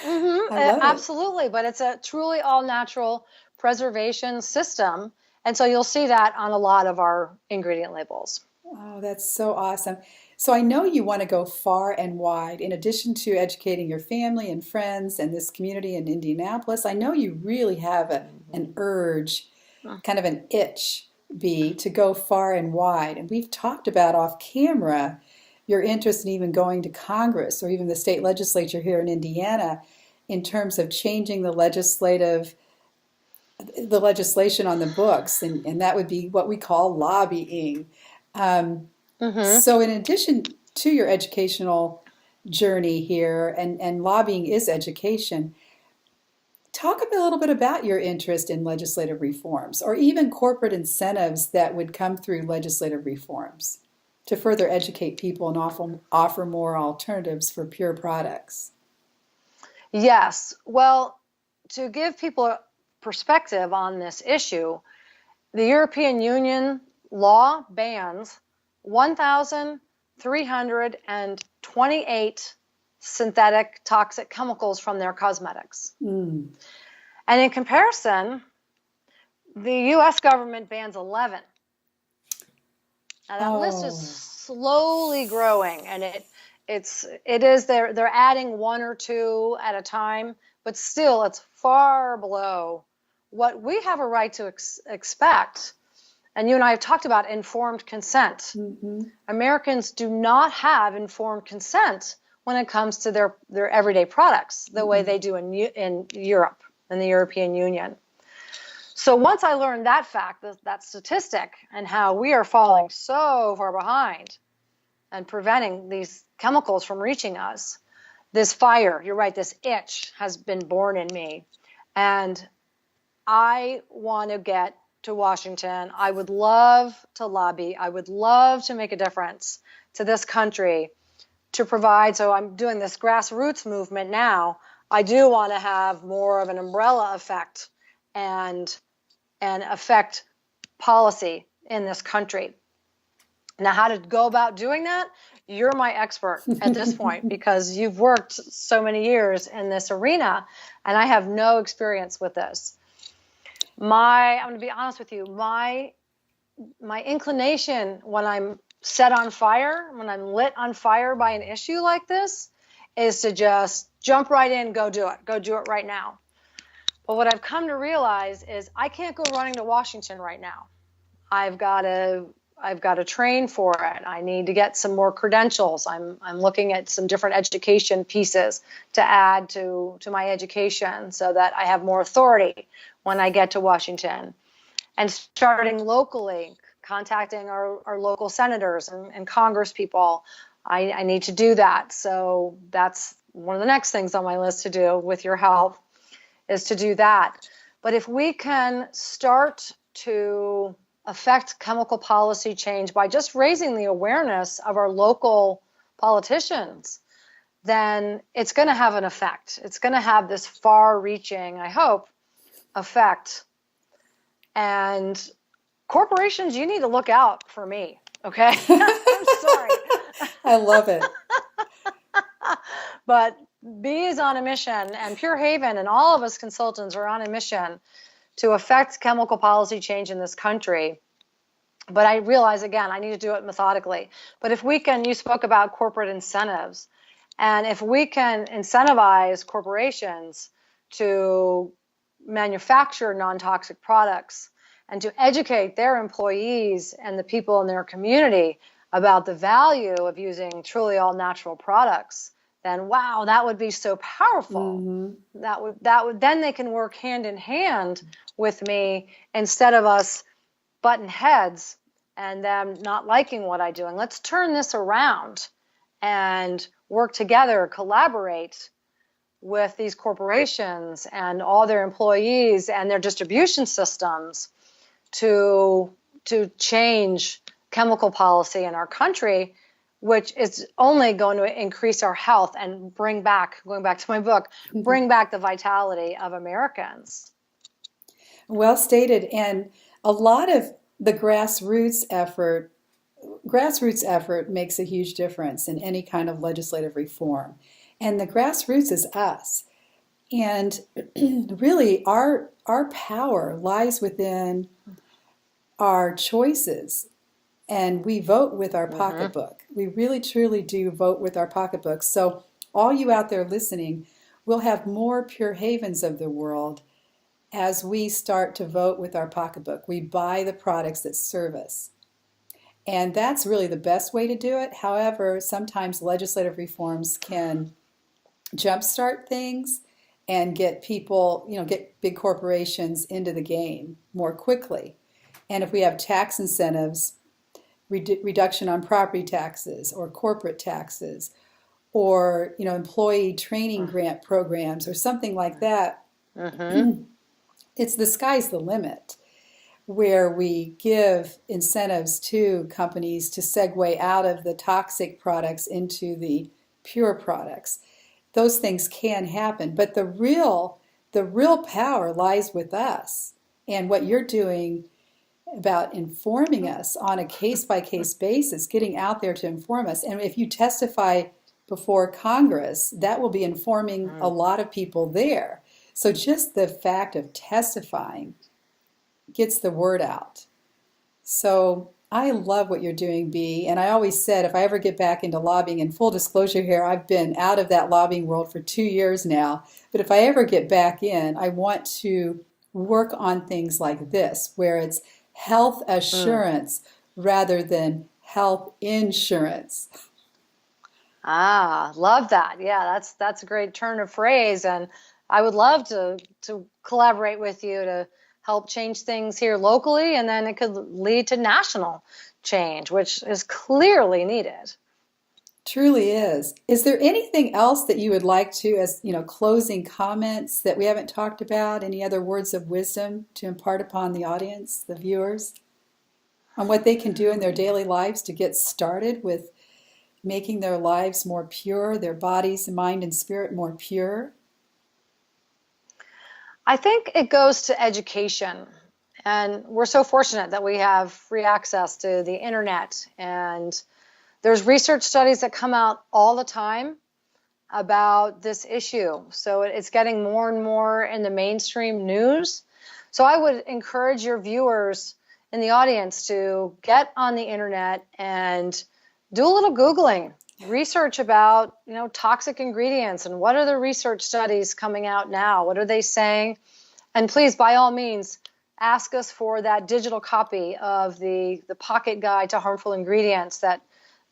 Absolutely. But it's a truly all-natural preservation system. And so you'll see that on a lot of our ingredient labels. Oh, that's so awesome. So I know you want to go far and wide. In addition to educating your family and friends and this community in Indianapolis, I know you really have an urge, kind of an itch, Bee, to go far and wide. And we've talked about off camera your interest in even going to Congress or even the state legislature here in Indiana in terms of changing the legislation on the books. And that would be what we call lobbying. So in addition to your educational journey here, and lobbying is education, Talk a little bit about your interest in legislative reforms or even corporate incentives that would come through legislative reforms to further educate people and offer more alternatives for pure products. Yes. Well, to give people a perspective on this issue, the European Union law bans 1,328 synthetic toxic chemicals from their cosmetics. Mm. And in comparison, the US government bans 11. Now that list is slowly growing, and they're adding one or two at a time, but still it's far below what we have a right to expect. And you and I have talked about informed consent. Mm-hmm. Americans do not have informed consent when it comes to their everyday products the way they do in Europe, in the European Union. So once I learned that fact, that statistic, and how we are falling so far behind and preventing these chemicals from reaching us, this fire, you're right, this itch has been born in me. And I want to get to Washington. I would love to lobby. I would love to make a difference to this country to provide. So I'm doing this grassroots movement now. I do want to have more of an umbrella effect and affect policy in this country. Now, how to go about doing that? You're my expert at this point because you've worked so many years in this arena, and I have no experience with this. I'm going to be honest with you, my inclination when I'm set on fire, when I'm lit on fire by an issue like this, is to just jump right in, go do it right now. But what I've come to realize is I can't go running to Washington right now. I've got to train for it. I need to get some more credentials. I'm looking at some different education pieces to add to my education so that I have more authority when I get to Washington. And starting locally, contacting our local senators and Congress people, I need to do that. So that's one of the next things on my list to do with your help, is to do that. But if we can start to affect chemical policy change by just raising the awareness of our local politicians, then it's going to have an effect. It's going to have this far-reaching, I hope, effect. And corporations, you need to look out for me, okay? I'm sorry. I love it. But B is on a mission, and Pure Haven and all of us consultants are on a mission to affect chemical policy change in this country. But I realize, again, I need to do it methodically. But if we can, you spoke about corporate incentives, and if we can incentivize corporations to manufacture non-toxic products and to educate their employees and the people in their community about the value of using truly all natural products, then wow, that would be so powerful. Mm-hmm. That would then they can work hand in hand with me instead of us button heads and them not liking what I do. And let's turn this around and work together, collaborate with these corporations and all their employees and their distribution systems to change chemical policy in our country, which is only going to increase our health and bring back, going back to my book, bring back the vitality of Americans. Well stated. And a lot of the grassroots effort makes a huge difference in any kind of legislative reform. And the grassroots is us. And really, our power lies within our choices. And we vote with our pocketbook. We really, truly do vote with our pocketbooks. So all you out there listening, we'll have more Pure Havens of the world as we start to vote with our pocketbook. We buy the products that serve us. And that's really the best way to do it. However, sometimes legislative reforms can jumpstart things and get people, get big corporations into the game more quickly. And if we have tax incentives, reduction on property taxes or corporate taxes or employee training grant programs or something like that, Mm-hmm. It's the sky's the limit, where we give incentives to companies to segue out of the toxic products into the pure products. Those things can happen, but the real power lies with us. And what you're doing about informing us on a case by case basis, getting out there to inform us. And if you testify before Congress, that will be informing a lot of people there. So just the fact of testifying gets the word out. So I love what you're doing, B. And I always said if I ever get back into lobbying, and full disclosure here, I've been out of that lobbying world for 2 years now. But if I ever get back in, I want to work on things like this, where it's health Mm. assurance rather than health insurance. Ah, love that. Yeah, that's a great turn of phrase, and I would love to collaborate with you to help change things here locally, and then it could lead to national change, which is clearly needed. Truly is. Is there anything else that you would like to, as closing comments that we haven't talked about? Any other words of wisdom to impart upon the audience, the viewers, on what they can do in their daily lives to get started with making their lives more pure, their bodies, mind, and spirit more pure? I think it goes to education. And we're so fortunate that we have free access to the internet. And there's research studies that come out all the time about this issue. So it's getting more and more in the mainstream news. So I would encourage your viewers in the audience to get on the internet and do a little Googling, research about, toxic ingredients and what are the research studies coming out now? What are they saying? And please, by all means, ask us for that digital copy of the pocket guide to harmful ingredients that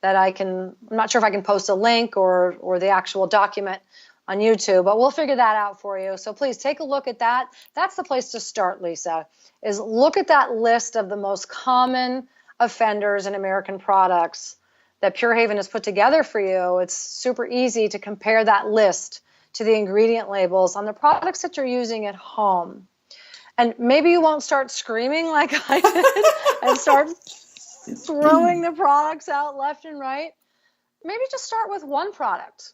I'm not sure if I can post a link or the actual document on YouTube, but we'll figure that out for you. So please take a look at that. That's the place to start, Lisa, is look at that list of the most common offenders in American products that Pure Haven has put together for you. It's super easy to compare that list to the ingredient labels on the products that you're using at home. And maybe you won't start screaming like I did and start throwing the products out left and right. Maybe just start with one product,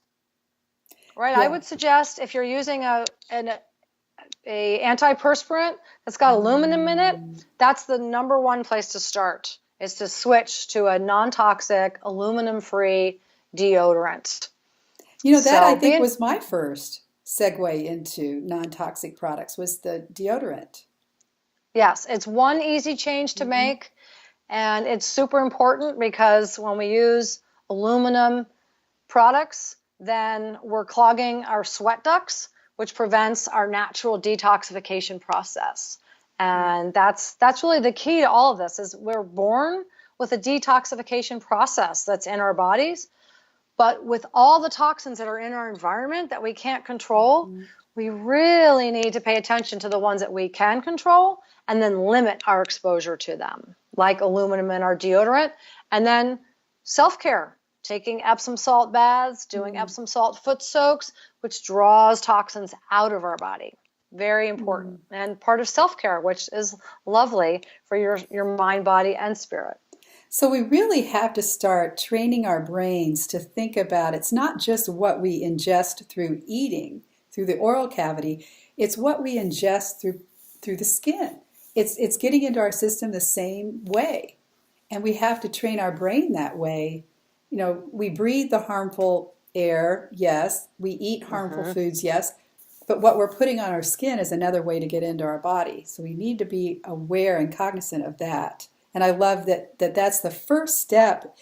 right? Yeah. I would suggest if you're using an antiperspirant that's got aluminum in it, that's the number one place to start, is to switch to a non-toxic, aluminum-free deodorant. That I think was my first segue into non-toxic products was the deodorant. Yes, it's one easy change to make. And it's super important because when we use aluminum products, then we're clogging our sweat ducts, which prevents our natural detoxification process. And that's really the key to all of this, is we're born with a detoxification process that's in our bodies. But with all the toxins that are in our environment that we can't control, we really need to pay attention to the ones that we can control and then limit our exposure to them, like aluminum in our deodorant. And then self-care, taking Epsom salt baths, doing Epsom salt foot soaks, which draws toxins out of our body. Very important. And part of self-care, which is lovely for your mind, body, and spirit. So we really have to start training our brains to think about it's not just what we ingest through eating, through the oral cavity, it's what we ingest through the skin. It's getting into our system the same way. And we have to train our brain that way. We breathe the harmful air, yes. We eat harmful foods, yes. But what we're putting on our skin is another way to get into our body. So we need to be aware and cognizant of that. And I love that's the first step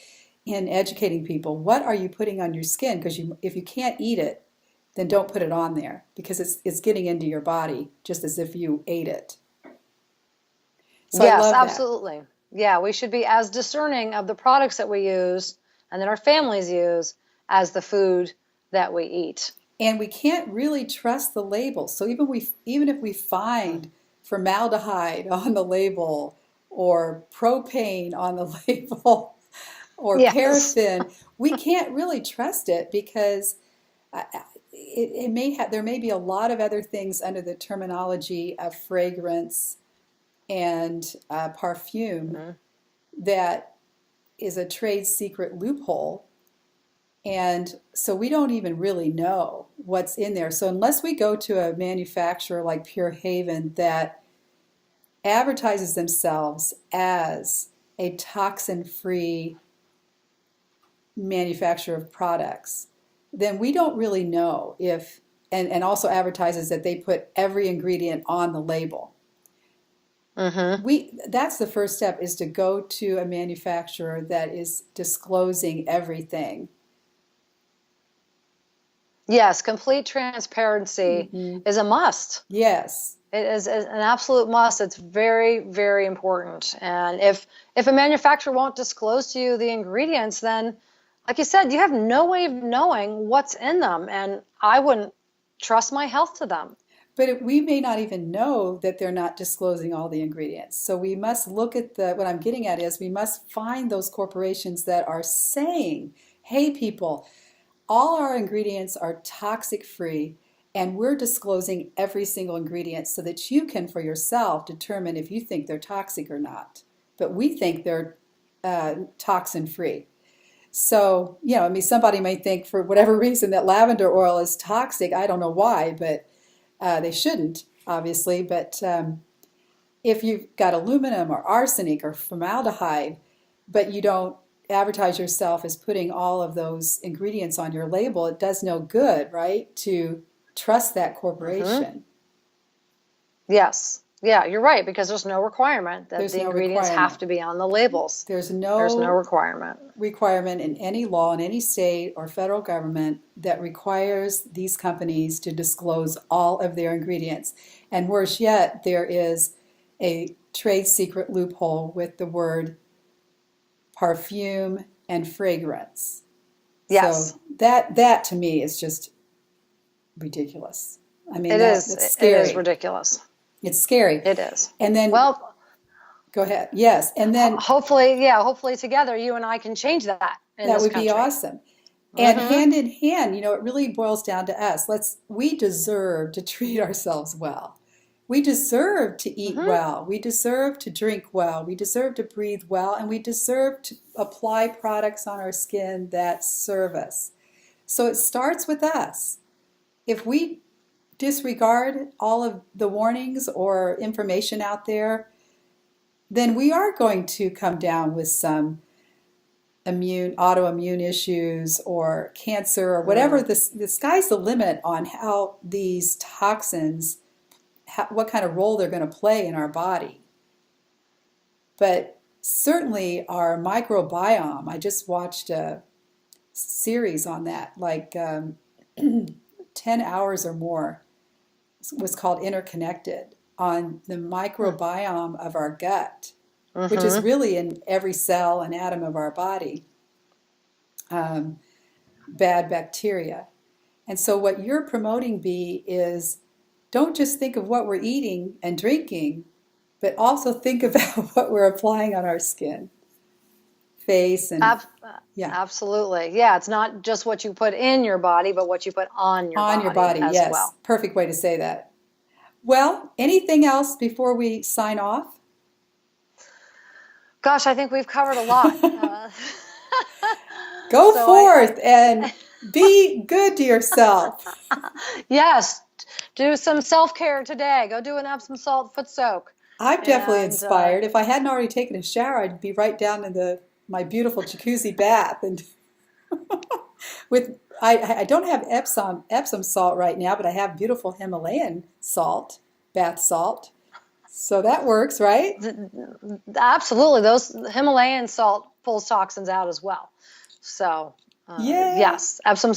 in educating people. What are you putting on your skin? Because if you can't eat it, then don't put it on there, because it's getting into your body just as if you ate it. So yes, I love absolutely. Yeah, we should be as discerning of the products that we use and that our families use as the food that we eat. And we can't really trust the labels. So even if we find formaldehyde on the label or propane on the label or Yes. paraffin, we can't really trust it, because it may have, there may be a lot of other things under the terminology of fragrance and perfume Hmm. that is a trade secret loophole. And so we don't even really know what's in there. So unless we go to a manufacturer like Pure Haven that advertises themselves as a toxin-free manufacturer of products, then we don't really know if, and also advertises that they put every ingredient on the label. Hmm. That's the first step, is to go to a manufacturer that is disclosing everything. Yes, complete transparency Hmm. is a must. Yes. It is an absolute must. It's very, very important. And if a manufacturer won't disclose to you the ingredients, then, like you said, you have no way of knowing what's in them. And I wouldn't trust my health to them. But we may not even know that they're not disclosing all the ingredients. So we must look at what I'm getting at is we must find those corporations that are saying, hey, people, all our ingredients are toxic free, and we're disclosing every single ingredient so that you can, for yourself, determine if you think they're toxic or not. But we think they're toxin free. So, I mean, somebody may think for whatever reason that lavender oil is toxic. I don't know why, but they shouldn't, obviously. But if you've got aluminum or arsenic or formaldehyde, but you don't advertise yourself as putting all of those ingredients on your label, it does no good, right? To trust that Hmm. corporation. Yes. Yeah, you're right, because there's no requirement that There's the no ingredients have requirement. to be on the labels. There's There's no no requirement. requirement in any law in any state or federal government that requires these companies to disclose all of their ingredients. And worse yet, there is a trade secret loophole with the word perfume and fragrance. Yes, So that to me is just ridiculous. I mean, it is. that's It is scary. ridiculous. It's scary. It is. And then Well, go ahead. Yes, and then hopefully, yeah, hopefully together you and I can change that in that this would be country. awesome. And Hmm. hand in hand, it really boils down to us. We deserve to treat ourselves well. We deserve to eat Hmm. well. We deserve to drink well. We deserve to breathe well. And we deserve to apply products on our skin that serve us. So it starts with us. If we disregard all of the warnings or information out there, then we are going to come down with some autoimmune issues or cancer or whatever. Mm. The sky's the limit on how these toxins, what kind of role they're going to play in our body. But certainly our microbiome, I just watched a series on that, like 10 hours or more, was called Interconnected, on the microbiome of our gut, which is Mm-hmm. really in every cell and atom of our body. Bad bacteria. And so, what you're promoting, B, is don't just think of what we're eating and drinking, but also think about what we're applying on our skin, face, and Ab- yeah, Absolutely. Yeah, it's not just what you put in your body, but what you put on your on your body body. as Yes, well. perfect way to say that. Well, anything else before we sign off? Gosh, I think we've covered a lot. Go So forth and be good to yourself. yes, do some self-care today. Go do an Epsom salt foot soak. I'm definitely And inspired. If I hadn't already taken a shower, I'd be right down in my beautiful jacuzzi bath. And with I don't have Epsom salt right now, but I have beautiful Himalayan salt, bath salt. So that works, right? absolutely, those Himalayan salt pulls toxins out as well. So, Yay! yes, Epsom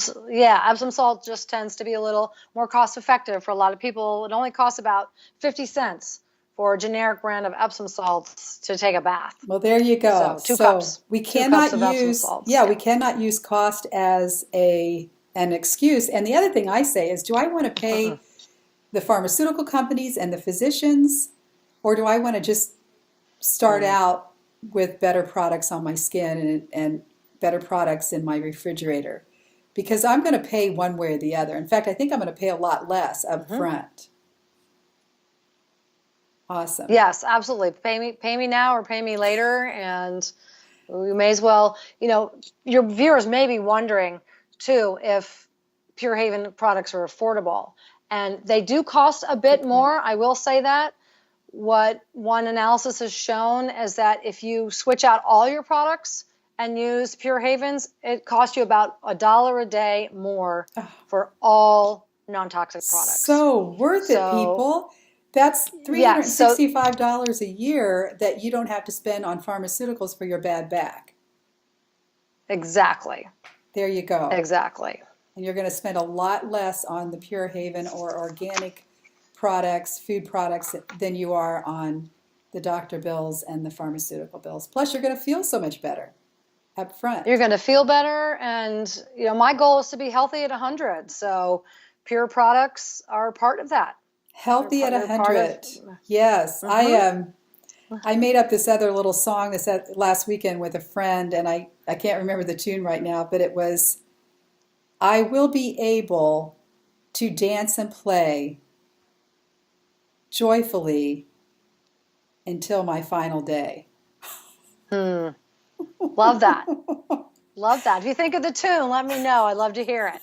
salt just tends to be a little more cost effective for a lot of people. It only costs about 50 cents for a generic brand of Epsom salts to take a bath. Well, there you go. So, So two cups of Epsom salts. we Yeah. cannot use cost as an excuse. And the other thing I say is, do I want to Mm-mm. pay the pharmaceutical companies and the physicians, or do I want to just start Mm. out with better products on my skin and better products in my refrigerator? because I'm going to pay one way or the other. In fact, I think I'm going to pay a lot less up Hmm. front. Awesome. Yes, absolutely. Pay me now or pay me later, and we may as well. Your viewers may be wondering too if Pure Haven products are affordable, and they do cost a bit Good point. more. I will say that. What one analysis has shown is that if you switch out all your products and use Pure Havens, it costs you about $1 a day more Oh, for all non-toxic products. so worth it, So, people. That's yes, so $365 a year that you don't have to spend on pharmaceuticals for your bad back. exactly, There you go. exactly. And you're going to spend a lot less on the Pure Haven or organic products, food products, than you are on the doctor bills and the pharmaceutical bills. Plus, you're going to feel so much better up You're front. going to feel better, and my goal is to be healthy at 100. So, Pure products are part of that. Healthy at They're part of. 100. Yes, Hmm. I made up this other little song this last weekend with a friend, and I can't remember the tune right now, but it was, I will be able to dance and play joyfully until my final day. Hmm. Love that. Love that. If you think of the tune, let me know. I'd love to hear it.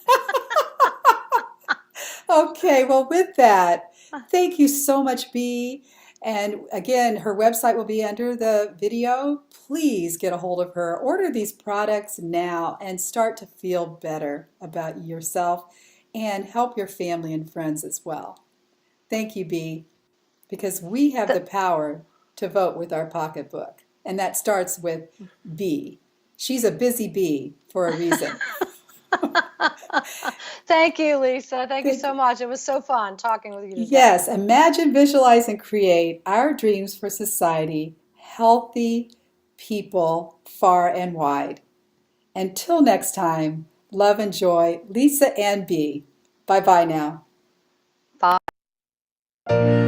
Okay, well, with that, thank you so much, Bee. And again, her website will be under the video. Please get a hold of her. Order these products now and start to feel better about yourself and help your family and friends as well. Thank you, Bee, because we have the power to vote with our pocketbook. And that starts with Bee. She's a busy bee for a reason. Thank you, Lisa. Thank you Thank so you. much. It was so fun talking with you today. Yes, imagine, visualize, and create our dreams for society, healthy people far and wide. Until next time, love and joy, Lisa and B. Bye bye now. Bye.